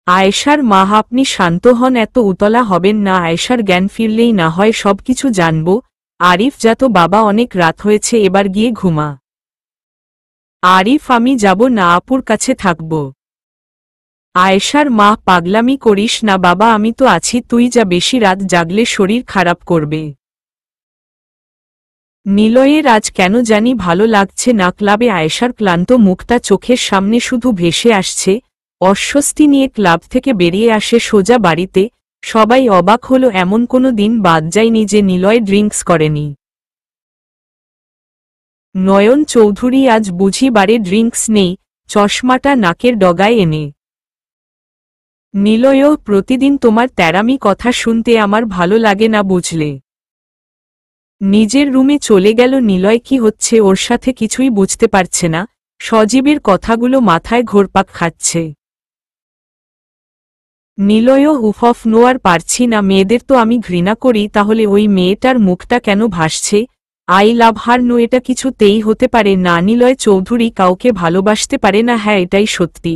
আয়েশার মা, আপনি শান্ত হন, এত উতলা হবেন না। আয়েশার জ্ঞান ফিরলেই না হয় সবকিছু জানব। আরিফ, যা তো বাবা, অনেক রাত হয়েছে, এবার গিয়ে ঘুমা। আরিফ, আমি যাব না, আপুর কাছে থাকব। আয়েশার মা, পাগলামি করিস না বাবা, আমি তো আছি, তুই যা, বেশি রাত জাগলে শরীর খারাপ করবে। নিলয়ের আজ কেন জানি ভালো লাগছে না। ক্লাবে আয়েশার ক্লান্ত মুখটা চোখের সামনে শুধু ভেসে আসছে। অস্বস্তি নিয়ে ক্লাব থেকে বেরিয়ে আসে সোজা বাড়িতে। সবাই অবাক হলো, এমন কোনো দিন বাদ যায়নি যে নিলয় ড্রিঙ্কস করেনি। নয়ন চৌধুরী, আজ বুঝি বারে ড্রিঙ্কস নেই? চশমাটা নাকের ডগায় এনে নিলয়, প্রতিদিন তোমার তেরামি কথা শুনতে আমার ভালো লাগে না বুঝলে। নিজের রুমে চলে গেল নিলয়। কি হচ্ছে ওর সাথে কিছুই বুঝতে পারছে না। সজীবের কথাগুলো মাথায় ঘোরপাক খাচ্ছে। নিলয়, উফ নো, আর পারছি না। মেয়েদের তো আমি ঘৃণা করি, তাহলে ওই মেয়েটার মুখটা কেন ভাসছে? I love her. নো, এটা কিছুতেই হতে পারে না। নিলয় চৌধুরী কাউকে ভালোবাসতে পারে না। হ্যাঁ, এটাই সত্যি।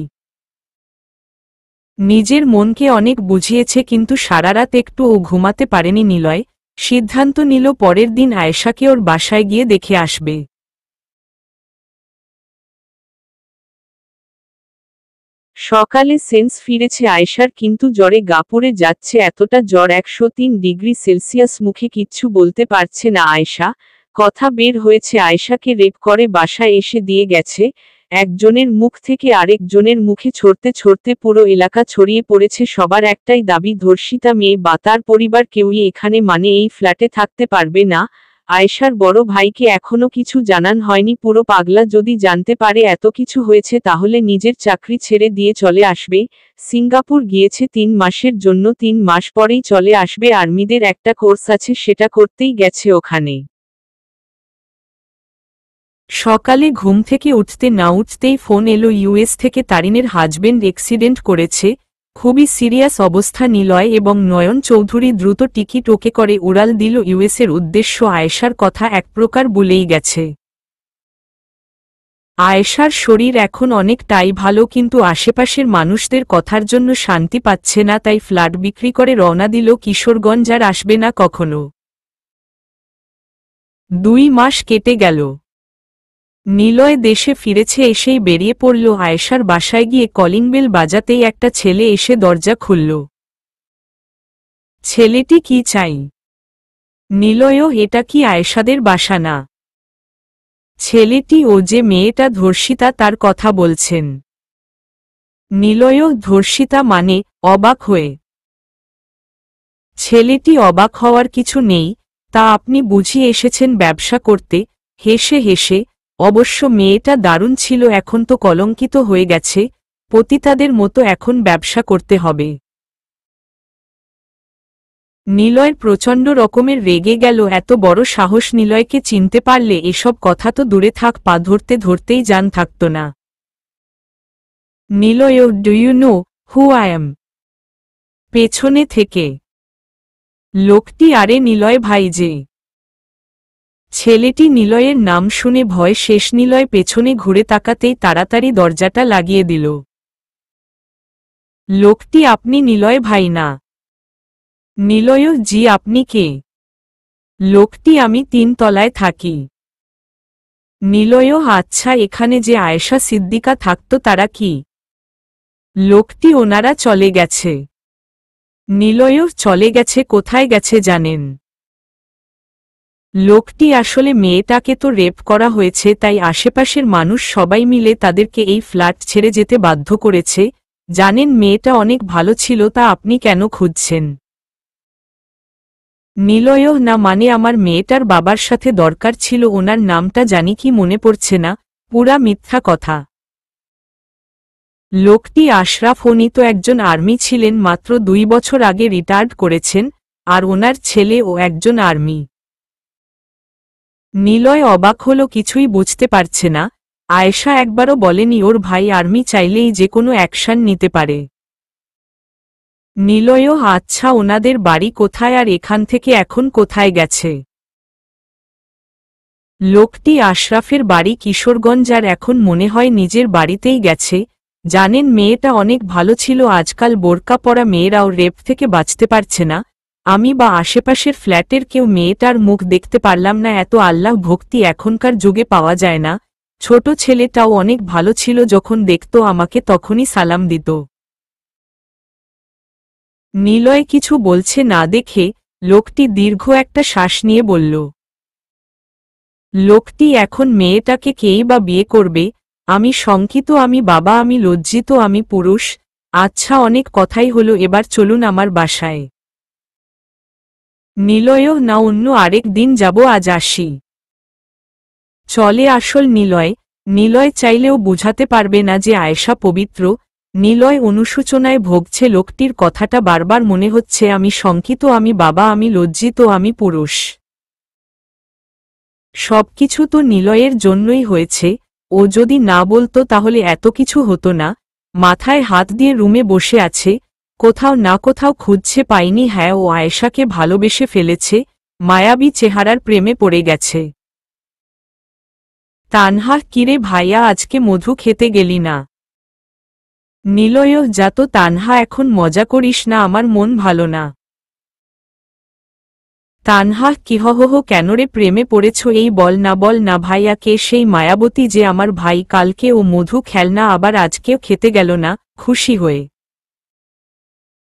নিজের মনকে অনেক বুঝিয়েছে, কিন্তু সারারাত একটুও ঘুমাতে পারেনি নিলয়। সিদ্ধান্ত নিল পরের দিন আয়েশাকে ওর বাসায় গিয়ে দেখে আসবে। সকালে সেন্স ফিরেছে আয়েশার, কিন্তু জ্বরে গা পড়ে যাচ্ছে। এতটা জ্বর, 103 ডিগ্রি সেলসিয়াস। মুখে কিচ্ছু বলতে পারছে না আয়েশা। কথা বের হয়েছে আয়েশাকে রেপ করে বাসায় এসে দিয়ে গেছে। একজনের মুখ থেকে আরেকজনের মুখে ছড়তে ছড়তে পুরো এলাকা ছড়িয়ে পড়েছে। সবার একটাই দাবি, ধর্ষিতা মেয়ে বা তার পরিবার কেউই এখানে, মানে এই ফ্ল্যাটে থাকতে পারবে না। আয়েশার বড় ভাইকে এখনো কিছু জানান হয়নি। পুরো পাগলা যদি জানতে পারে এত কিছু হয়েছে, তাহলে নিজের চাকরি ছেড়ে দিয়ে চলে আসবে। সিঙ্গাপুর গিয়েছে 3 মাসের জন্য, 3 মাস পরেই চলে আসবে। আর্মিদের একটা কোর্স আছে, সেটা করতেই গেছে ওখানে। সকালে ঘুম থেকে উঠতে না উঠতেই ফোন এলো ইউএস থেকে। তারিনের হাজবেন্ড অ্যাক্সিডেন্ট করেছে, খুবই সিরিয়াস অবস্থা। নিলয় এবং নয়ন চৌধুরী দ্রুত টিকিট ওকে করে উড়াল দিল ইউএসের উদ্দেশ্য। আয়েশার কথা এক প্রকার বলেই গেছে। আয়েশার শরীর এখন অনেকটাই ভালো, কিন্তু আশেপাশের মানুষদের কথার জন্য শান্তি পাচ্ছে না, তাই ফ্ল্যাট বিক্রি করে রওনা দিল কিশোরগঞ্জ, আর আসবে না কখনো। 2 মাস কেটে গেল। নিলয় দেশে ফিরেছে, এসেই বেরিয়ে পড়ল আয়েশার বাসায় গিয়ে কলিং বেল বাজাতেই একটা ছেলে এসে দরজা খুলল। ছেলেটি কি চাই? নিলয়ও, এটা কি আয়েশাদের বাসা না? ছেলেটি ও যে মেয়েটা ধর্ষিতা তার কথা বলছেন। নিলয়ও, ধর্ষিতা মানে? অবাক হয়ে। ছেলেটি, অবাক হওয়ার কিছু নেই, তা আপনি বুঝি এসেছেন ব্যবসা করতে? হেসে হেসে, অবশ্য মেয়েটা দারুণ ছিল, এখন তো কলঙ্কিত হয়ে গেছে, পতিতাদের মতো এখন ব্যবসা করতে হবে। নিলয় প্রচণ্ড রকমের রেগে গেল, এত বড় সাহস! নিলয়কে চিনতে পারলে এসব কথা তো দূরে থাক, পা ধরতে ধরতেই জান থাকত না। Niloy, do you know who I am? পেছনে থেকে লোকটি, আরে নিলয় ভাই যে। ছেলেটি নিলয়ের নাম শুনে ভয় শেষ। নিলয় পেছনে ঘুরে তাকাতেই তাড়াতাড়ি দরজাটা লাগিয়ে দিল। লোকটি, আপনি নিলয় ভাই না? নিলয়, জি, আপনি কে? লোকটি, আমি 3 তলায় থাকি। নিলয়, আচ্ছা, এখানে যে আয়েশা সিদ্দিকা থাকতো তারা কি? লোকটি, ওনারা চলে গেছে। নিলয়, চলে গেছে? কোথায় গেছে জানেন? লোকটি, আসলে মেয়েটাকে তো রেপ করা হয়েছে, তাই আশেপাশের মানুষ সবাই মিলে তাদেরকে এই ফ্ল্যাট ছেড়ে যেতে বাধ্য করেছে। জানেন, মেয়েটা অনেক ভালো ছিল, তা আপনি কেন খুঁজছেন? নিলয়, না মানে আমার মেয়েটার বাবার সাথে দরকার ছিল, ওনার নামটা জানি কি মনে পড়ছে না। পুরা মিথ্যা কথা। লোকটি, আশরাফ, উনি তো একজন আর্মি ছিলেন, মাত্র 2 বছর আগে রিটায়ার্ড করেছেন, আর ওনার ছেলে ও একজন আর্মি। নিলয় অবাক হল, কিছুই বুঝতে পারছে না। আয়েশা একবারও বলেনি ওর ভাই আর্মি, চাইলেই যে কোনো অ্যাকশন নিতে পারে। নিলয়, আচ্ছা, ওনাদের বাড়ি কোথায়, আর এখান থেকে এখন কোথায় গেছে? লোকটি, আশরাফের বাড়ি কিশোরগঞ্জ, আর এখন মনে হয় নিজের বাড়িতেই গেছে। জানেন, মেয়েটা অনেক ভালো ছিল, আজকাল বোরকা পরা মেয়েরাও রেপ থেকে বাঁচতে পারছে না। আমি বা আশেপাশের ফ্ল্যাটের কেউ মেয়েটার মুখ দেখতে পারলাম না, এত আল্লাহ ভক্তি এখনকার যুগে পাওয়া যায় না। ছোট ছেলেটাও অনেক ভালো ছিল, যখন দেখত আমাকে তখনই সালাম দিত। নিলয় কিছু বলছে না দেখে লোকটি দীর্ঘ একটা শ্বাস নিয়ে বলল। লোকটি, এখন মেয়েটাকে কেই বা বিয়ে করবে? আমি শঙ্কিত, আমি বাবা, আমি লজ্জিত, আমি পুরুষ। আচ্ছা, অনেক কথাই হলো, এবার চলুন আমার বাসায়। নিলয়, না, অন্য আরেক দিন যাব, আজ আসি। চলে আসল নিলয়। নিলয় চাইলেও বুঝাতে পারবে না যে আয়েশা পবিত্র। নিলয় অনুশোচনায় ভোগছে, লোকটির কথাটা বারবার মনে হচ্ছে, আমি শঙ্কিত, আমি বাবা, আমি লজ্জিত, আমি পুরুষ। সবকিছু তো নিলয়ের জন্যই হয়েছে। ও যদি না বলতো তাহলে এত কিছু হতো না। মাথায় হাত দিয়ে রুমে বসে আছে, কোথাও না কোথাও খুঁজছে, পাইনি। হ্যাঁ, ও আয়েশাকে ভালোবেসে ফেলেছে, মায়াবী চেহারার প্রেমে পড়ে গেছে। তানহা, কিরে ভাইয়া, আজকে মধু খেতে গেলি না? নিলয়, যা তো তানহা, এখন মজা করিস না, আমার মন ভালো না। তানহা, কি হো কেন রে, প্রেমে পড়েছ? এই বল না ভাইয়া, কে সেই মায়াবতী যে আমার ভাই? কালকে ও মধু খেলনা, আবার আজকেও খেতে গেল না খুশি হয়ে?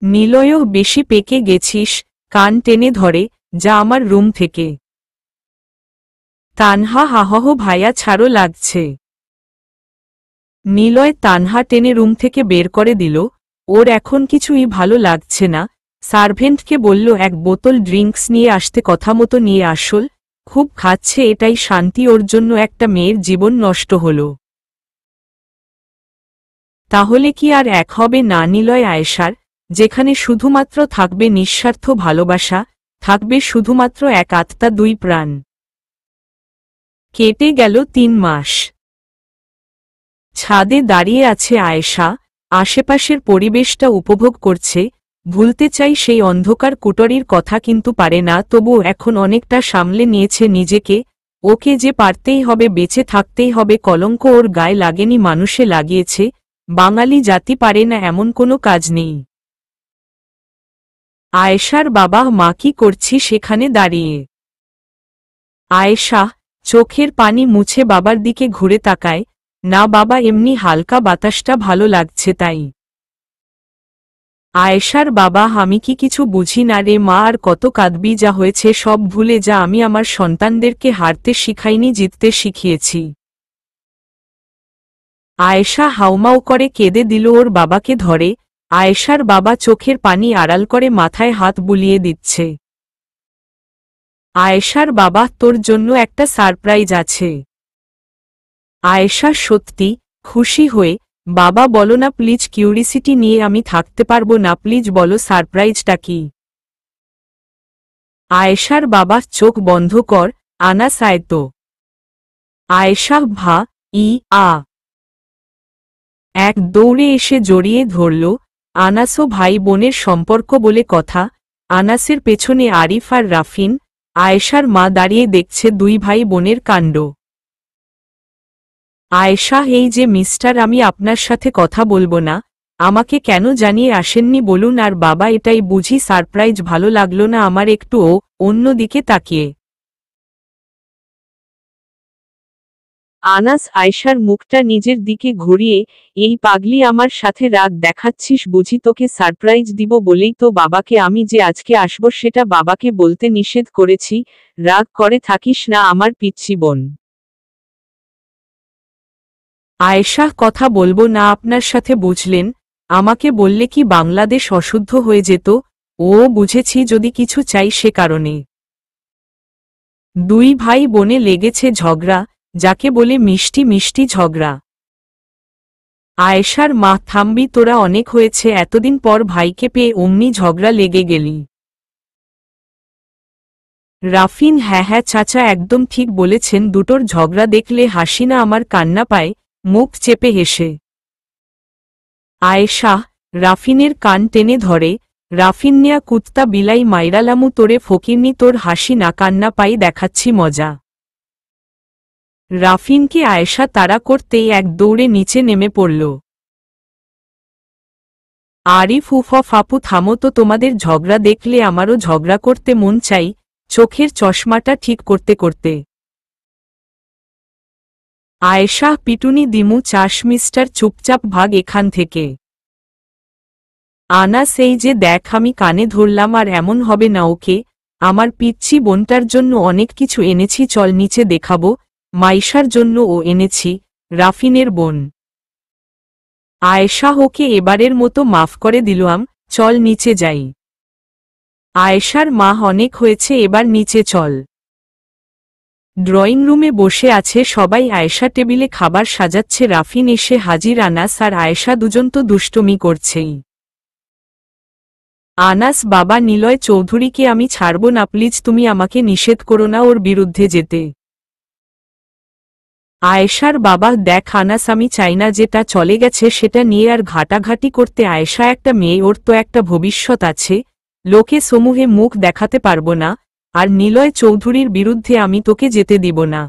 নিলয়, বেশি পেকে গেছিস, কান টেনে ধরে, যা আমার রুম থেকে। তানহা, হাহহ ভাইয়া, ছাড়ো, লাগছে। নিলয় তানহা টেনে রুম থেকে বের করে দিল। ওর এখন কিছুই ভালো লাগছে না। সার্ভেন্টকে বলল, 1 বোতল ড্রিঙ্কস নিয়ে আসতে, কথা মতো নিয়ে আসল। খুব খাচ্ছে, এটাই শান্তি, ওর জন্য একটা মেয়ের জীবন নষ্ট হল। তাহলে কি আর এক হবে না নিলয় আয়েশার, যেখানে শুধুমাত্র থাকবে নিঃস্বার্থ ভালোবাসা, থাকবে শুধুমাত্র এক আত্মা, 2 প্রাণ। কেটে গেল 3 মাস। ছাদে দাঁড়িয়ে আছে আয়েশা, আশেপাশের পরিবেশটা উপভোগ করছে। ভুলতে চাই সেই অন্ধকার কুটরির কথা, কিন্তু পারে না। তবুও এখন অনেকটা সামলে নিয়েছে নিজেকে। ওকে যে পারতেই হবে, বেঁচে থাকতেই হবে। কলঙ্ক ওর গায়ে লাগেনি, মানুষে লাগিয়েছে। বাঙালি জাতি পারে না এমন কোনো কাজ নেই। আয়েশার বাবা মা কি করছি সেখানে দাঁড়িয়ে। আয়েশা চোখের পানি মুছে বাবার দিকে ঘুরে তাকায়। না বাবা, এমনি হালকা বাতাসটা ভালো লাগছে তাই। আয়েশার বাবা আমি কি কিছু বুঝি না রে মা, আর কত কাঁদবি, যা হয়েছে সব ভুলে যা। আমি আমার সন্তানদেরকে হারতে শিখাইনি, জিততে শিখিয়েছি। আয়েশা হাউমাউ করে কেঁদে দিল, ওর বাবাকে ধরে। আয়েশার বাবা চোখের পানি আড়াল করে মাথায় হাত বুলিয়ে দিচ্ছে। আয়েশার বাবা তোর জন্য একটা সারপ্রাইজ আছে। আয়েশা সত্যি খুশি হয়ে বাবা বলো না প্লিজ, কিউরিসিটি নিয়ে আমি থাকতে পারবো না, প্লিজ বলো সারপ্রাইজটা কি। আয়েশার বাবা চোখ বন্ধ কর, আনাস আয় তো। আয়েশা ভা ই আ এক দৌড়ে এসে জড়িয়ে ধরল। আনাস ও ভাই বোনের সম্পর্ক বলে কথা। আনাসের পেছনে আরিফ আর রাফিন। আয়েশার মা দাঁড়িয়ে দেখছে দুই ভাই বোনের কাণ্ড। আয়েশা এই যে মিস্টার, আমি আপনার সাথে কথা বলবো না, আমাকে কেন জানিয়ে আসেননি বলুন। আর বাবা এটাই বুঝি সারপ্রাইজ, ভালো লাগলো না আমার একটুও। অন্যদিকে তাকিয়ে আনাস আয়েশার মুখটা নিজের দিকে ঘুরিয়ে, এই পাগলি আমার সাথে রাগ দেখাচ্ছিস বুঝি, তোকে সারপ্রাইজ দিব বলেই তো বাবাকে আমি যে আজকে আসবো সেটা বাবাকে বলতে নিষেধ করেছি। রাগ করে থাকিস না আমার পিচ্চি বোন। আয়েশা কথা বলবো না আপনার সাথে, বুঝলেন? আমাকে বললে কি বাংলাদেশ অশুদ্ধ হয়ে যেত? ও বুঝেছি, যদি কিছু চাই সে কারণে। দুই ভাই বোনে লেগেছে ঝগড়া, যাকে বলে মিষ্টি মিষ্টি ঝগড়া। আয়েশার মা থামবি তোরা, অনেক হয়েছে, এতদিন পর ভাইকে পেয়ে অমনি ঝগড়া লেগে গেলি। রাফিন হ্যাঁ হ্যাঁ চাচা একদম ঠিক বলেছেন, দুটোর ঝগড়া দেখলে হাসি না আমার কান্না পায়, মুখ চেপে হেসে। আয়েশা রাফিনের কান টেনে ধরে। রাফিন নেয়া কুত্তা বিলাই মাইরালামু তোরে ফকিরনি, তোর হাসি না কান্না পাই দেখাচ্ছি মজা। রাফিনকে আয়েশা তাড়া করতেই এক দৌড়ে নিচে নেমে পড়ল। আরিফ উফ আপু থামো তো, তোমাদের ঝগড়া দেখলে আমারও ঝগড়া করতে মন চাই। চোখের চশমাটা ঠিক করতে করতে আয়েশা পিটুনি দিমু চাস মিস্টার, চুপচাপ ভাগ এখান থেকে। আনাস এই যে দেখ, আমি কানে ধরলাম, আর এমন হবে না ওকে। আমার পিচ্চি বোনটার জন্য অনেক কিছু এনেছি, চল নিচে দেখাবো। মাইশার জন্য ও এনেছি, রাফিনের বোন। আয়েশা ওকে এবারের মতো মাফ করে দিলাম, চল নিচে যাই। আয়েশার মা অনেক হয়েছে, এবার নিচে চল। ড্রয়িং রুমে বসে আছে সবাই, আয়েশা টেবিলে খাবার সাজাচ্ছে, রাফিন এসে হাজির। আনাস আর আয়েশা দুজন তো দুষ্টুমি করছেই। আনাস বাবা নিলয় চৌধুরীকে আমি ছাড়ব না, প্লিজ তুমি আমাকে নিষেধ করো না ওর বিরুদ্ধে যেতে। আয়েশার বাবা দেখ আনাস, আমি চাই না যেটা চলে গেছে সেটা নিয়ে আর ঘাটাঘাটি করতে। আয়েশা একটা মেয়ে, ওর তো একটা ভবিষ্যৎ আছে, লোকে সমূহে মুখ দেখাতে পারবো না। আর নিলয় চৌধুরীর বিরুদ্ধে আমি তোকে যেতে দিব না।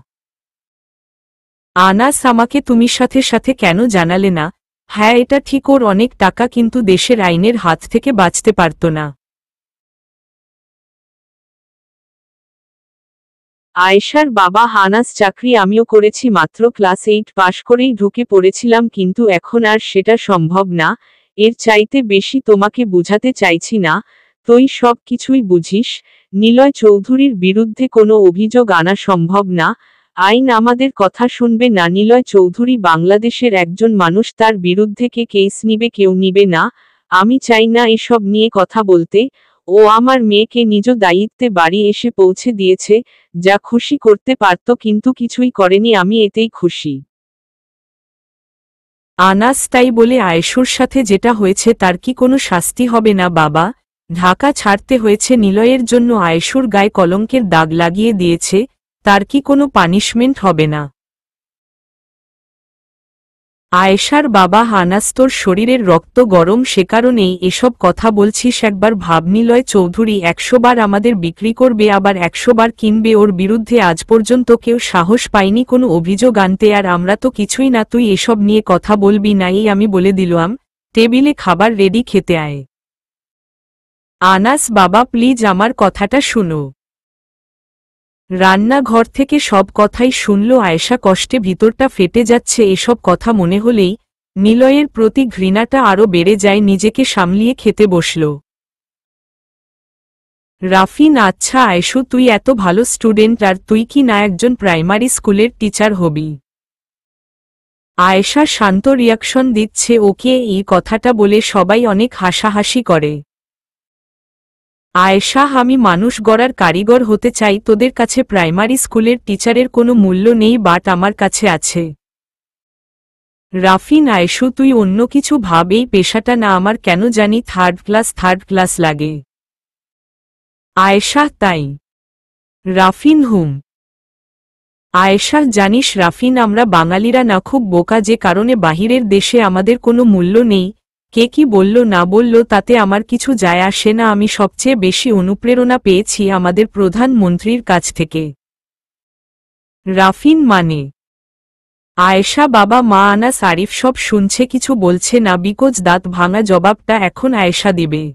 আনাস আমাকে তুমি সাথে সাথে কেন জানালে না? হ্যাঁ এটা ঠিক, ওর অনেক টাকা, কিন্তু দেশের আইনের হাত থেকে বাঁচতে পারত না। আয়েশার বাবা আনাস চাকরি আমিও করেছি, মাত্র ক্লাস 8 পাশ করেই ঢুকে পড়েছিলাম, কিন্তু এখন আর সেটা সম্ভব না। এর চাইতে বেশি তোমাকে বুঝাতে চাইছি না, তুই সব কিছুই বুঝিস। নিলয় চৌধুরীর বিরুদ্ধে কোনো অভিযোগ আনা সম্ভব না, আইন আমাদের কথা শুনবে না। নিলয় চৌধুরী বাংলাদেশের একজন মানুষ, তার বিরুদ্ধে কে কেস নিবে, কেউ নিবে না। আমি চাই না এসব নিয়ে কথা বলতে। ও আমার মেয়েকে নিজ দায়িত্বে বাড়ি এসে পৌঁছে দিয়েছে, যা খুশি করতে পারত কিন্তু কিছুই করেনি, আমি এতেই খুশি। আনাস তাই বলে আয়েশুর সাথে যেটা হয়েছে তার কি কোনো শাস্তি হবে না বাবা? ঢাকা ছাড়তে হয়েছে নিলয়ের জন্য, আয়েশুর গায়ে কলঙ্কের দাগ লাগিয়ে দিয়েছে, তার কি কোনো পানিশমেন্ট হবে না? আয়েশার বাবা আনাস তোর শরীরের রক্ত গরম সে কারণেই এসব কথা বলছিস একবার ভাব নিলয় চৌধুরী 100 বার আমাদের বিক্রি করবে আবার 100 বার কিনবে ওর বিরুদ্ধে আজ পর্যন্ত কেউ সাহস পায়নি কোনো অভিযোগ আনতে আর আমরা তো কিছুই না তুই এসব নিয়ে কথা বলবি না এই আমি বলে দিলাম টেবিলে খাবার রেডি খেতে আয় আনাস বাবা প্লিজ আমার কথাটা শুনো রান্নাঘর থেকে সব কথাই শুনল আয়েশা কষ্টে ভিতরটা ফেটে যাচ্ছে এসব কথা মনে হলেই নিলয়ের প্রতি ঘৃণাটা আরও বেড়ে যায় নিজেকে সামলিয়ে খেতে বসল রাফিন আচ্ছা আয়েশু তুই এত ভালো স্টুডেন্ট আর তুই কি না একজন প্রাইমারি স্কুলের টিচার হবি আয়েশা শান্ত রিয়াকশন দিচ্ছে ওকে এই কথাটা বলে সবাই অনেক হাসাহাসি করে আয়েশা আমি মানুষ গড়ার কারিগর হতে চাই তোদের কাছে প্রাইমারি স্কুলের টিচারের কোনো মূল্য নেই বাট আমার কাছে আছে রাফিন আয়েশু তুই অন্য কিছু ভাব এই পেশাটা না আমার কেন জানি থার্ড ক্লাস লাগে আয়েশা তাই রাফিন আয়েশা জানিস রাফিন আমরা বাঙালিরা না খুব বোকা যে কারণে বাহিরের দেশে আমাদের কোনো মূল্য নেই কে কি বলল না বলল তাতে আমার কিছু যায় আসে না আমি সবচেয়ে বেশি অনুপ্রেরণা পেয়েছি আমাদের প্রধানমন্ত্রীর কাছ থেকে রাফিন মানে আয়েশা বাবা মা আনাস আরিফ সব শুনছে কিছু বলছে না বিকজ দাঁত ভাঙা জবাবটা এখন আয়েশা দিবে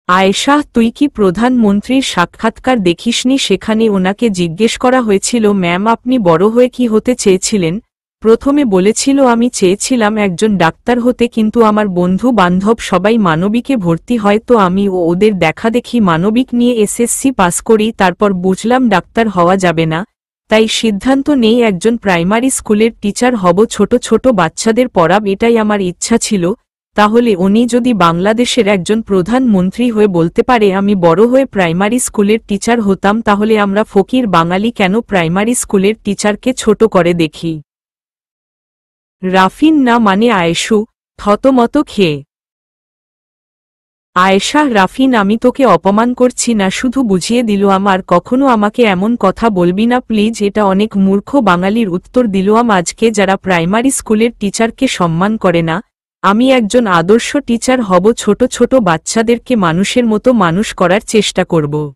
আয়েশা তুই কি প্রধানমন্ত্রীর সাক্ষাৎকার দেখিসনি সেখানে ওনাকে জিজ্ঞেস করা হয়েছিল ম্যাম আপনি বড় হয়ে কি হতে চেয়েছিলেন প্রথমে বলেছিল আমি চেয়েছিলাম একজন ডাক্তার হতে কিন্তু আমার বন্ধু বান্ধব সবাই মানবিকে ভর্তি হয় তো আমি ওদের দেখাদেখি মানবিক নিয়ে এসএসসি পাস করি তারপর বুঝলাম ডাক্তার হওয়া যাবে না তাই সিদ্ধান্ত নেই একজন প্রাইমারি স্কুলের টিচার হব ছোট ছোট বাচ্চাদের পড়াব এটাই আমার ইচ্ছা ছিল তাহলে উনি যদি বাংলাদেশের একজন প্রধানমন্ত্রী হয়ে বলতে পারে আমি বড় হয়ে প্রাইমারি স্কুলের টিচার হতাম তাহলে আমরা ফকির বাঙালি কেন প্রাইমারি স্কুলের টিচারকে ছোট করে দেখি রাফিন না মানে আয়েশু থতমত খেয়ে আয়েশা রাফিন আমি তোকে অপমান করছি না শুধু বুঝিয়ে দিল আমার কখনো আমাকে এমন কথা বলবি না প্লিজ এটা অনেক মূর্খ বাঙালির উত্তর দিলাম আজকে যারা প্রাইমারি স্কুলের টিচারকে সম্মান করে না আমি একজন আদর্শ টিচার হব ছোট ছোট বাচ্চাদেরকে মানুষের মতো মানুষ করার চেষ্টা করব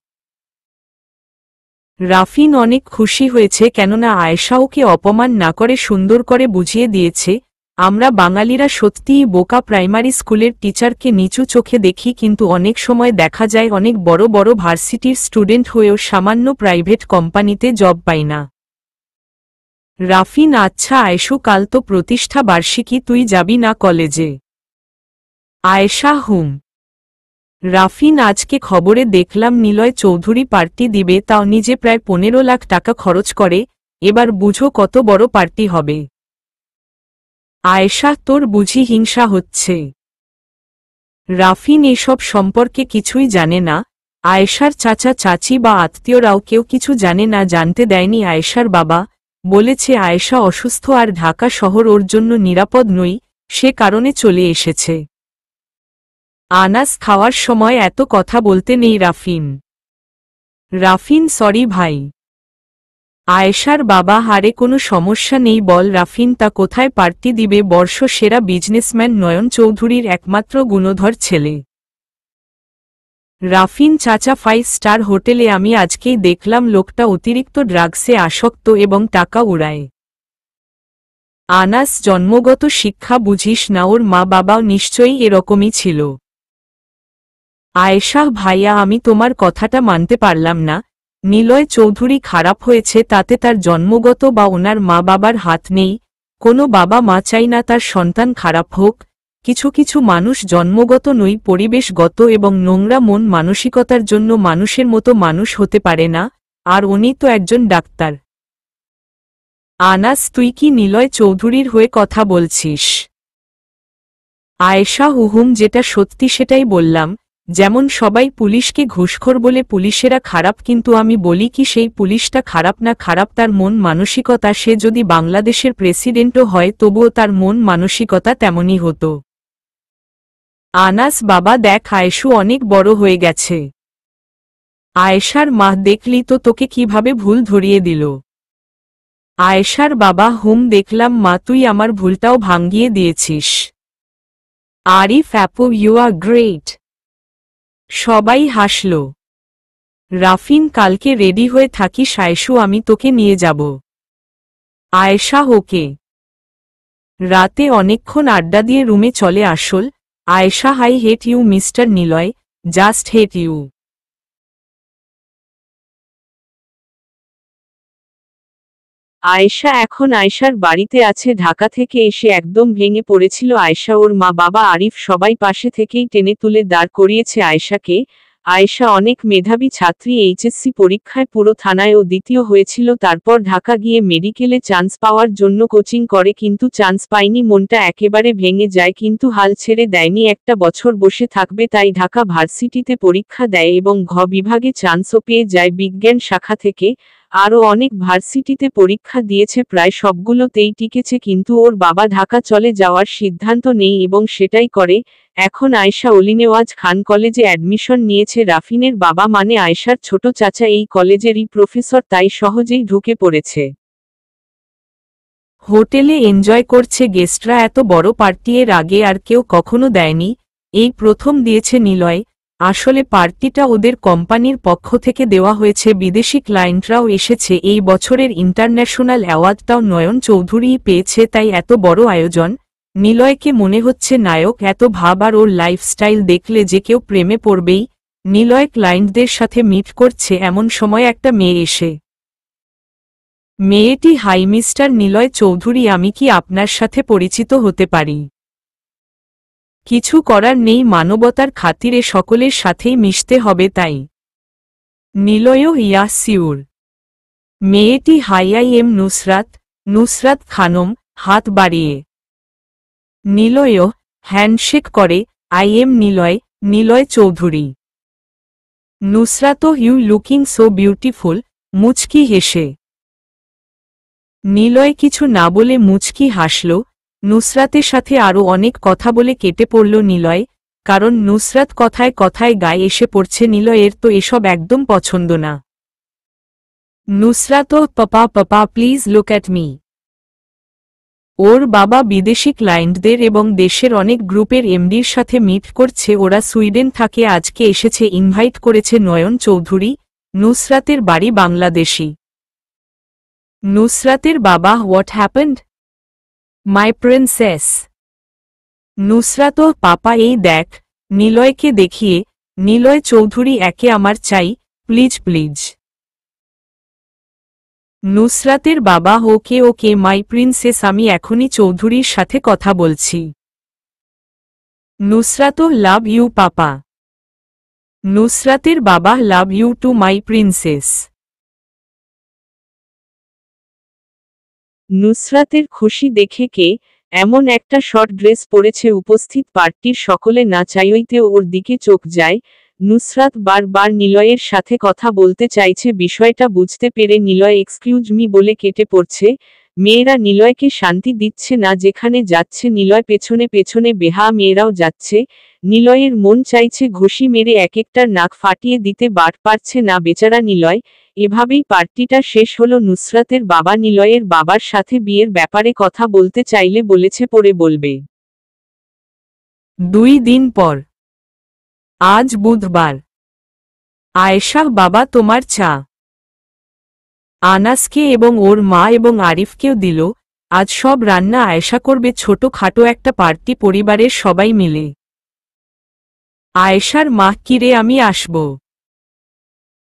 রাফিন অনেক খুশি হয়েছে কেননা আয়েশা ওকে অপমান না করে সুন্দর করে বুঝিয়ে দিয়েছে আমরা বাঙালিরা সত্যিই বোকা প্রাইমারি স্কুলের টিচারকে নিচু চোখে দেখি কিন্তু অনেক সময় দেখা যায় অনেক বড় বড় ভার্সিটির স্টুডেন্ট হয়েও সামান্য প্রাইভেট কোম্পানিতে জব পায় না রাফিন আচ্ছা আয়েশু কাল তো প্রতিষ্ঠা বার্ষিকী তুই যাবি না কলেজে আয়েশা রাফিন আজকে খবরে দেখলাম নিলয় চৌধুরী পার্টি দিবে তাও নিজে প্রায় 15 লাখ টাকা খরচ করে এবার বুঝো কত বড় পার্টি হবে আয়েশা তোর বুঝি হিংসা হচ্ছে রাফিন এসব সম্পর্কে কিছুই জানে না আয়েশার চাচা চাচি বা আত্মীয়রাও কেউ কিছু জানে না জানতে দেয়নি আয়েশার বাবা বলেছে আয়েশা অসুস্থ আর ঢাকা শহর ওর জন্য নিরাপদ নই সে কারণে চলে এসেছে আনাস খাওয়ার সময় এত কথা বলতে নেই রাফিন সরি ভাই আয়েশার বাবা হারে কোনো সমস্যা নেই বল রাফিন তা কোথায় পার্টি দিবে বর্ষ সেরা বিজনেসম্যান নয়ন চৌধুরীর একমাত্র গুণধর ছেলে রাফিন চাচা 5 স্টার হোটেলে আমি আজকেই দেখলাম লোকটা অতিরিক্ত ড্রাগসে আসক্ত এবং টাকা উড়ায় আনাস জন্মগত শিক্ষা বুঝিস না ওর মা বাবাও নিশ্চয়ই এরকমই ছিল আয়েশা ভাইয়া আমি তোমার কথাটা মানতে পারলাম না নিলয় চৌধুরী খারাপ হয়েছে তাতে তার জন্মগত বা ওনার মা বাবার হাত নেই কোনো বাবা মা চাই না তার সন্তান খারাপ হোক কিছু কিছু মানুষ জন্মগত নই পরিবেশগত এবং নোংরা মন মানসিকতার জন্য মানুষের মতো মানুষ হতে পারে না আর উনি তো একজন ডাক্তার আনাস তুই কি নিলয় চৌধুরীর হয়ে কথা বলছিস আয়েশা যেটা সত্যি সেটাই বললাম যেমন সবাই পুলিশকে ঘুষখোর বলে পুলিশেরা খারাপ কিন্তু আমি বলি কি সেই পুলিশটা খারাপ না খারাপ তার মন মানসিকতা সে যদি বাংলাদেশের প্রেসিডেন্টও হয় তবুও তার মন মানসিকতা তেমনই হতো আনাস বাবা দেখ আয়েশু অনেক বড় হয়ে গেছে আয়েশার মা দেখলি তো তোকে কিভাবে ভুল ধরিয়ে দিল আয়েশার বাবা দেখলাম মা তুই আমার ভুলটাও ভাঙিয়ে দিয়েছিস। আরিফ আপু ইউ আর গ্রেট। সবাই হাসল। রাফিন কালকে রেডি হয়ে থাকিস আয়েশু, আমি তোকে নিয়ে যাব। আয়েশা ওকে। রাতে অনেকক্ষণ আড্ডা দিয়ে রুমে চলে আসল। Ayesha I hate you mister Niloy, just hate you. আয়েশার বাড়িতে আছে। ঢাকা থেকে এসে একদম ভেঙে পড়েছিল আয়েশা। ওর মা বাবা আরিফ সবাই পাশে থেকেই টেনে তুলে দাঁড় করিয়েছে আয়েশাকে। আয়েশা অনেক মেধাবী ছাত্রী, এইচএসসি পরীক্ষায় পুরো থানায় ও দ্বিতীয় হয়েছিল। তারপর ঢাকা গিয়ে মেডিকেলে চান্স পাওয়ার জন্য কোচিং করে, কিন্তু চান্স পায়নি। মনটা একেবারে ভেঙে যায়, কিন্তু হাল ছেড়ে দেয়নি। একটা বছর বসে থাকবে তাই ঢাকা ভার্সিটিতে পরীক্ষা দেয় এবং বিভাগে চান্সও পেয়ে যায় বিজ্ঞান শাখা থেকে। আরও অনেক ভার্সিটিতে পরীক্ষা দিয়েছে, প্রায় সবগুলোতেই টিকেছে, কিন্তু ওর বাবা ঢাকা চলে যাওয়ার সিদ্ধান্ত নেই এবং সেটাই করে। এখন আয়েশা অলিনেওয়াজ খান কলেজে অ্যাডমিশন নিয়েছে। রাফিনের বাবা মানে আয়েশার ছোট চাচা এই কলেজেরই প্রফেসর, তাই সহজেই ঢুকে পড়েছে। হোটেলে এনজয় করছে গেস্টরা। এত বড় পার্টি এর আগে আর কেউ কখনো দেয়নি, এই প্রথম দিয়েছে নিলয়। আসলে পার্টিটা ওদের কোম্পানির পক্ষ থেকে দেওয়া হয়েছে, বিদেশি ক্লায়েন্টরাও এসেছে। এই বছরের ইন্টারন্যাশনাল অ্যাওয়ার্ডটাও নয়ন চৌধুরীই পেয়েছে, তাই এত বড় আয়োজন। নিলয়কে মনে হচ্ছে নায়ক। এত ভাব আর ওর লাইফস্টাইল দেখলে যে কেউ প্রেমে পড়বেই। নিলয় ক্লায়েন্টদের সাথে মিট করছে, এমন সময় একটা মেয়ে এসে। মেয়েটি হাই মিস্টার নিলয় চৌধুরী, আমি কি আপনার সাথে পরিচিত হতে পারি? কিছু করার নেই, মানবতার খাতিরে সকলের সাথেই মিশতে হবে তাই। নিলয়ও ইয়া সিউর। মেয়েটি hi, I am Nusrat. Nusrat Khanam, হাত বাড়িয়ে। নিলয়ও হ্যান্ডশেক করে, আই এম নিলয়, নিলয় চৌধুরী। নুসরাতও ইউ লুকিং সো বিউটিফুল, মুচকি হেসে। নিলয় কিছু না বলে মুচকি হাসল। নুসরাতের সাথে আরও অনেক কথা বলে কেটে পড়ল নিলয়, কারণ নুসরাত কথায় কথায় গায়ে এসে পড়ছে। নিলয়ের তো এসব একদম পছন্দ না। নুসরাতও papa papa please look at me. ওর বাবা বিদেশি ক্লায়েন্টদের এবং দেশের অনেক গ্রুপের এমডির সাথে মিট করছে। ওরা সুইডেন থাকে, আজকে এসেছে। ইনভাইট করেছে নয়ন চৌধুরী। নুসরাতের বাড়ি বাংলাদেশি। নুসরাতের বাবা হোয়াট হ্যাপেন্ড মাই প্রিন্সেস। নুসরাতও পাপা এই দেখ। নিলয়কে দেখিয়ে, নিলয় চৌধুরী একে আমার চাই, প্লিজ প্লিজ। নুসরাতের বাবা ওকে ওকে মাই প্রিন্সেস, আমি এখনই চৌধুরীর সাথে কথা বলছি। নুসরাতও লাভ ইউ পাপা। নুসরাতের বাবা love you too my princess. নুসরাতের খুশি দেখে কে এমন একটা শর্ট ড্রেস পরেছে। উপস্থিত পার্টির সকলে না চাইতেও ওর দিকে চোখ যায়। নুসরাত বারবার নিলয়ের সাথে কথা বলতে চাইছে, বিষয়টা বুঝতে পেরে নিলয় এক্সকিউজ মি বলে কেটে পড়ছে। মেয়েরা নিলয়কে শান্তি দিচ্ছে না, যেখানে যাচ্ছে নিলয় পেছনে পেছনে বেহা মেয়েরাও যাচ্ছে। নিলয়ের মন চাইছে ঘুষি মেরে এক একটার নাক ফাটিয়ে দিতে, বাট পারছে না বেচারা নিলয়। এভাবেই পার্টিটা শেষ হলো। নুসরাতের বাবা নিলয়ের বাবার সাথে বিয়ের ব্যাপারে কথা বলতে চাইলে বলেছে পরে বলবে। 2 দিন পর, আজ বুধবার। আয়েশা বাবা তোমার চা। আনাসকে এবং ওর মা এবং আরিফকেও দিল। আজ সব রান্না আয়েশা করবে, ছোটখাটো একটা পার্টি, পরিবারের সবাই মিলে। আয়েশার মা কিরে আমি আসব।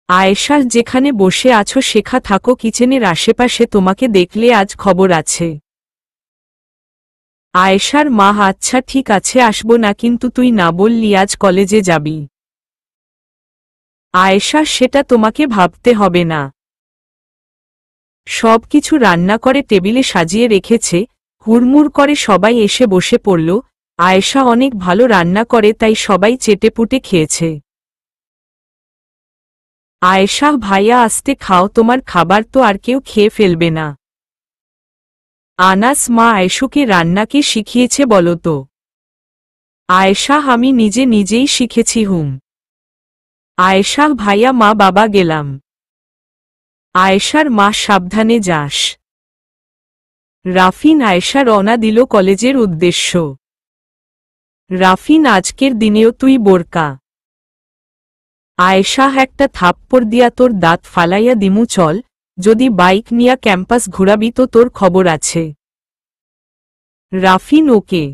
আয়েশা যেখানে বসে আছো সেখা থাকো, কিচেনের আশেপাশে, তোমাকে দেখলে আজ খবর আছে। আয়েশার মা আচ্ছা ঠিক আছে আসব না, কিন্তু তুই না বললি আজ কলেজে যাবি। আয়েশা সেটা তোমাকে ভাবতে হবে না। সব কিছু রান্না করে টেবিলে সাজিয়ে রেখেছে। হুড়মুড় করে সবাই এসে বসে পড়ল। আয়েশা অনেক ভালো রান্না করে, তাই সবাই চেটেপুটে খেয়েছে। আয়েশা ভাইয়া আস্তে খাও, তোমার খাবার তো আর কেউ খেয়ে ফেলবে না। আনাস মা আয়েশুকে রান্নাকে শিখিয়েছে বলো তো? আয়েশা আমি নিজেই শিখেছি হুম। আয়েশা ভাইয়া মা বাবা গেলাম। আয়েশার মা সাবধানে যাস। রাফিন আয়েশা রওনা দিল কলেজের উদ্দেশ্য। রাফিন, আজকের দিনেও তুই বোরকা? আয়েশা, একটা থাপ্পড় দিয়া তোর দাঁত ফালাইয়া দিমু, চল, যদি বাইক নিয়া ক্যাম্পাস ঘুরাবি তো তোর খবর আছে। রাফিন, ওকে।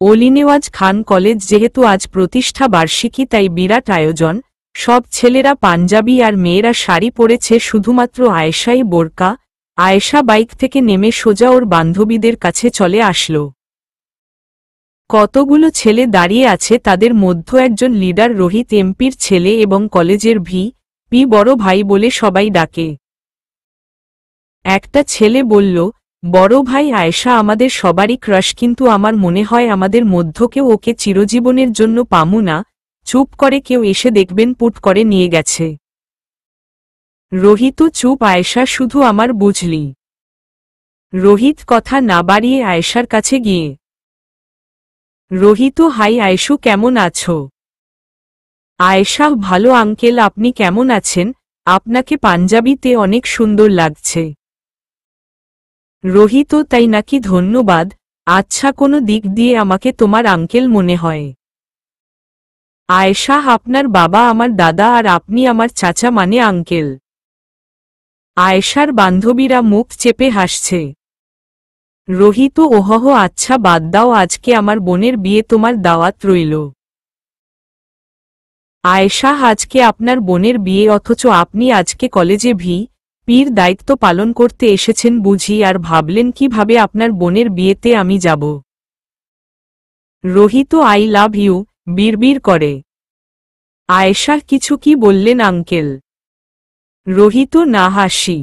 অলিনেওয়াজ খান কলেজ যেহেতু আজ প্রতিষ্ঠা বার্ষিকী, তাই বিরাট আয়োজন। সব ছেলেরা পাঞ্জাবি আর মেয়েরা শাড়ি পরেছে, শুধুমাত্র আয়েশাই বোরকা। আয়েশা বাইক থেকে নেমে সোজা ওর বান্ধবীদের কাছে চলে আসল। কতগুলো ছেলে দাঁড়িয়ে আছে, তাদের মধ্য একজন লিডার রোহিত এমপির ছেলে এবং কলেজের পি বড় ভাই বলে সবাই ডাকে। একটা ছেলে বলল, বড় ভাই, আয়েশা আমাদের সবারই ক্রাশ, কিন্তু আমার মনে হয় আমাদের মধ্য কেউ ওকে চিরজীবনের জন্য পামু না। চুপ করে, কেউ এসে দেখবেন পুট করে নিয়ে গেছে। রোহিতও চুপ। আয়েশা, শুধু আমার, বুঝলি? রোহিত কথা না বাড়িয়ে আয়েশার কাছে গিয়ে, রোহিত, হাই আয়েশু, কেমন আছো? আয়েশা, ভালো আঙ্কেল, আপনি কেমন আছেন? আপনাকে পাঞ্জাবিতে অনেক সুন্দর লাগছে। রোহিত, তাই নাকি? ধন্যবাদ। আচ্ছা, কোনো দিক দিয়ে আমাকে তোমার আঙ্কেল মনে হয়? আয়েশা, আপনার বাবা আমার দাদা আর আপনি আমার চাচা, মানে আঙ্কেল। আয়েশার বান্ধবীরা মুখ চেপে হাসছে। রোহিত, ওহহ, আচ্ছা বাদ দাও, আজকে আমার বোনের বিয়ে, তোমার দাওয়াত রইল। আয়েশা, আজকে আপনার বোনের বিয়ে, অথচ আপনি আজকে কলেজে পির দায়িত্ব পালন করতে এসেছেন বুঝি, আর ভাবলেন কিভাবে আপনার বোনের বিয়েতে আমি যাব? রোহিত, আই লাভ ইউ, বিড়বিড় করে। আয়েশা, কিছু কি বললেন আঙ্কেল? রোহিত, না, হাসি।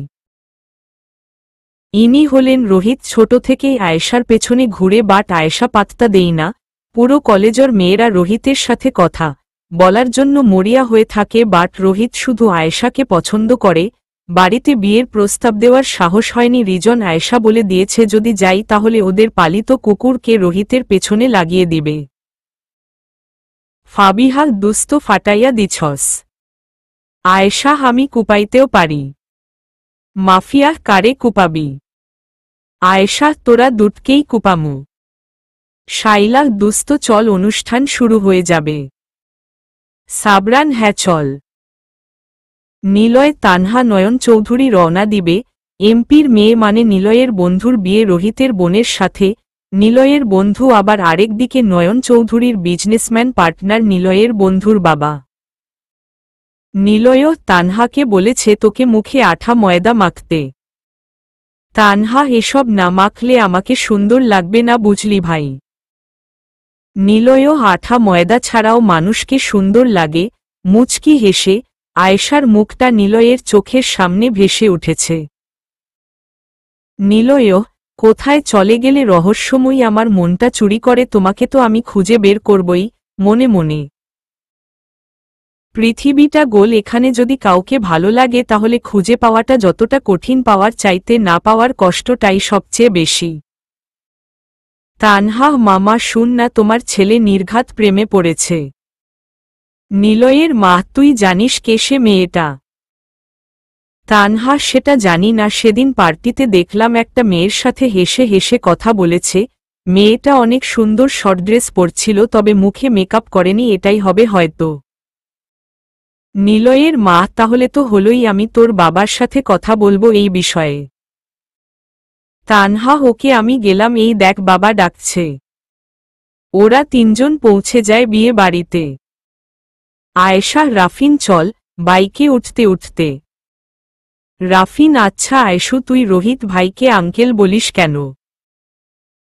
ইনি হলেন রোহিত। ছোট থেকেই আয়েশার পেছনে ঘুরে, বাট আয়েশা পাত্তা দেই না। পুরো কলেজের মেয়েরা রোহিতের সাথে কথা বলার জন্য মরিয়া হয়ে থাকে, বাট রোহিত শুধু আয়েশাকে পছন্দ করে। বাড়িতে বিয়ের প্রস্তাব দেওয়ার সাহস হয়নি। রিজন আয়েশা বলে দিয়েছে, যদি যাই তাহলে ওদের পালিত কুকুরকে রোহিতের পেছনে লাগিয়ে দিবে। ফাবিহা, দুস্ত ফাটাইয়া দিছস। আয়েশা, আমি কুপাইতেও পারি। মাফিয়া, কারে কুপাবি? আয়েশা, তোরা দুটকেই কুপামু। শাইলা, দুস্ত চল, অনুষ্ঠান শুরু হয়ে যাবে। সাবরান, হ্যাঁ চল। নিলয়, তানহা, নয়ন চৌধুরী রওনা দিবে। এমপির মেয়ে মানে নিলয়ের বন্ধুর বিয়ে রোহিতের বোনের সাথে। নিলয়ের বন্ধু আবার আরেক দিকে নয়ন চৌধুরীর বিজনেসম্যান পার্টনার নিলয়ের বন্ধুর বাবা। নিলয়ও তানহাকে বলেছে তোকে মুখে আঠা ময়দা মাখতে। তানহা, এসব না মাখলে আমাকে সুন্দর লাগবে না, বুঝলি ভাই? নিলয়ও আঠা ময়দা ছাড়াও মানুষকে সুন্দর লাগে। মুচকি হেসে আয়েশার মুখটা নিলয়ের চোখের সামনে ভেসে উঠেছে। নিলয়, কোথায় চলে গেলে রহস্যময়ী? আমার মনটা চুরি করে তোমাকে তো আমি খুঁজে বের করবই মনে মনে। পৃথিবীটা গোল, এখানে যদি কাউকে ভালো লাগে তাহলে খুঁজে পাওয়াটা যতটা কঠিন, পাওয়ার চাইতে না পাওয়ার কষ্টটাই সবচেয়ে বেশি। তানহা, মামা শুন না, তোমার ছেলে নির্ঘাত প্রেমে পড়েছে। নিলয়ের মা, তুই জানিস কে সে মেয়েটা? তানহা, সেটা জানি না, সেদিন পার্টিতে দেখলাম একটা মেয়ের সাথে হেসে হেসে কথা বলেছে। মেয়েটা অনেক সুন্দর, শর্ট ড্রেস পরছিল, তবে মুখে মেকআপ করেনি, এটাই হবে হয়তো। নিলয়ের মা, তাহলে তো হলোই, আমি তোর বাবার সাথে কথা বলবো এই বিষয়ে। তানহা, ওকে, আমি গেলাম, এই দেখ বাবা ডাকছে। ওরা তিনজন পৌঁছে যায় বিয়ে বাড়িতে। আয়েশা, রাফিন চল। বাইকে উঠতে উঠতে রাফিন, আচ্ছা আয়েশু, তুই রোহিত ভাইকে আঙ্কেল বলিস কেন?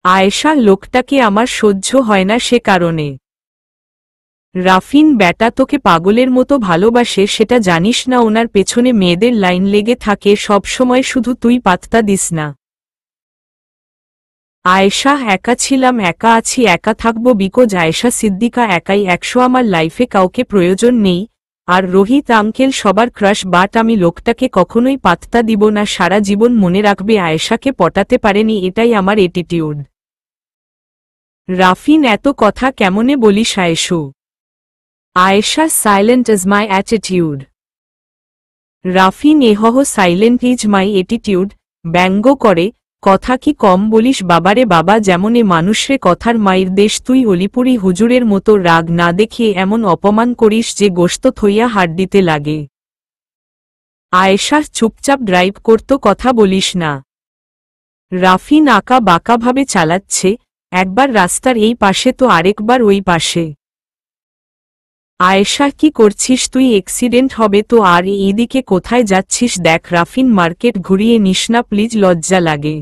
আয়েশা, লোকটাকে আমার সহ্য হয় না, সে কারণে। রাফিন, ব্যাটা তোকে পাগলের মতো ভালোবাসে, সেটা জানিস না? ওনার পেছনে মেয়েদের লাইন লেগে থাকে সব সময়, শুধু তুই পাত্তা দিস না। আয়েশা, একা ছিলাম, একা আছি, একা থাকবো, বিকজ আয়েশা সিদ্দিকা একাই 100, আমার লাইফে কাউকে প্রয়োজন নেই। আর রোহিত আঙ্কেল সবার ক্রাশ, বাট আমি লোকটাকে কখনোই পাত্তা দিব না, সারা জীবন মনে রাখবে আয়েশাকে পটাতে পারেনি, এটাই আমার অ্যাটিটিউড। রাফিন, এত কথা কেমনে বলিস Ayeshu? Ayesha, silent is my attitude. Rafin, এহহ, সাইলেন্ট ইজ মাই অ্যাটিটিউড। ব্যঙ্গ করে কথা কি কম বলিস বাবারে বাবা, যেমন এ মানুষরে কথার মায়ের দেশ, তুই অলিপুরি হুজুরের মতো রাগ না দেখিয়ে এমন অপমান করিস যে গোশত থইয়া হাড্ডিতে লাগে। আয়েশা চুপচাপ ড্রাইভ করত, কথা বলিস না। রাফিন আঁকা বাঁকাভাবে চালাচ্ছে, একবার রাস্তার এই পাশে তো আরেকবার ওই পাশে। আয়েশা কি করছিস তুই, অ্যাক্সিডেন্ট হবে তো। আর এইদিকে কোথায় যাচ্ছিস? দেখ রাফিন, মার্কেট ঘুরিয়ে নিস না প্লিজ, লজ্জা লাগে।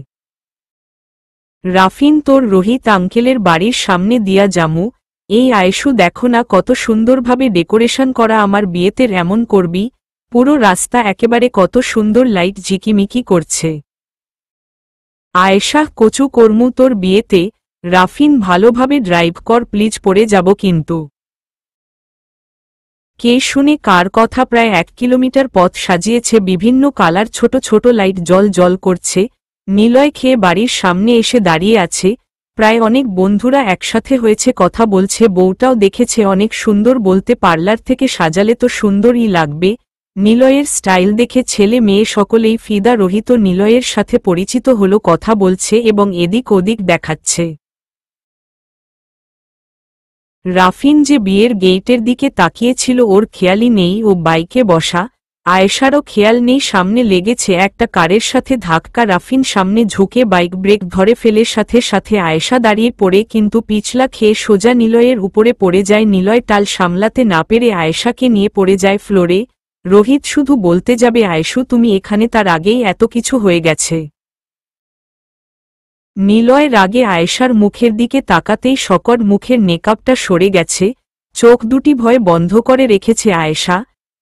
রাফিন, তোর রোহিত আঙ্কেলের বাড়ির সামনে দিয়া জামু। এই আয়েশু দেখো না কত সুন্দরভাবে ডেকোরেশন করা আমার বিয়েতের, এমন করবি? পুরো রাস্তা একেবারে কত সুন্দর লাইট ঝিকিমিকি করছে। আয়েশা, কচু কর্মু তোর বিয়েতে। রাফিন, ভালোভাবে ড্রাইভ কর প্লিজ, পড়ে যাব কিন্তু। কে শুনে কার কথা? প্রায় 1 কিলোমিটার পথ সাজিয়েছে বিভিন্ন কালার ছোট ছোট লাইট, জল জল করছে। নিলয় খেয়ে বাড়ির সামনে এসে দাঁড়িয়ে আছে, প্রায় অনেক বন্ধুরা একসাথে হয়েছে, কথা বলছে। বউটাও দেখেছে অনেক সুন্দর, বলতে পার্লার থেকে সাজালে তো সুন্দরই লাগবে। নিলয়ের স্টাইল দেখে ছেলে মেয়ে সকলেই ফিদা। রোহিত নিলয়ের সাথে পরিচিত হলো, কথা বলছে এবং এদিক ওদিক দেখাচ্ছে। রাফিন যে বিয়ের গেইটের দিকে তাকিয়েছিল ওর খেয়ালই নেই ও বাইকে বসা। আয়েশারও খেয়াল নেই, সামনে লেগেছে একটা কারের সাথে ধাক্কা। রাফিন সামনে ঝুঁকে বাইক ব্রেক ধরে ফেলে, সাথে সাথে আয়েশা দাঁড়িয়ে পড়ে, কিন্তু পিছলা খেয়ে সোজা নিলয়ের উপরে পড়ে যায়। নিলয় টাল সামলাতে না পেরে আয়েশাকে নিয়ে পড়ে যায় ফ্লোরে। রোহিত শুধু বলতে যাবে আয়েশু তুমি এখানে, তার আগেই এত কিছু হয়ে গেছে। নিলয় রাগে আয়েশার মুখের দিকে তাকাতেই সকট মুখের নেকাবটা সরে গেছে, চোখ দুটি ভয়ে বন্ধ করে রেখেছে আয়েশা।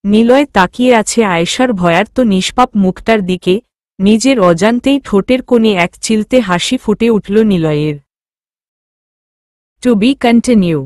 নিলয় তাকিয়ে আছে আয়েশার ভয়ার্ত নিষ্পাপ মুখটার দিকে। নিজের অজান্তেই ঠোঁটের কোণে এক চিলতে হাসি ফুটে উঠল নিলয়ের। To be continue.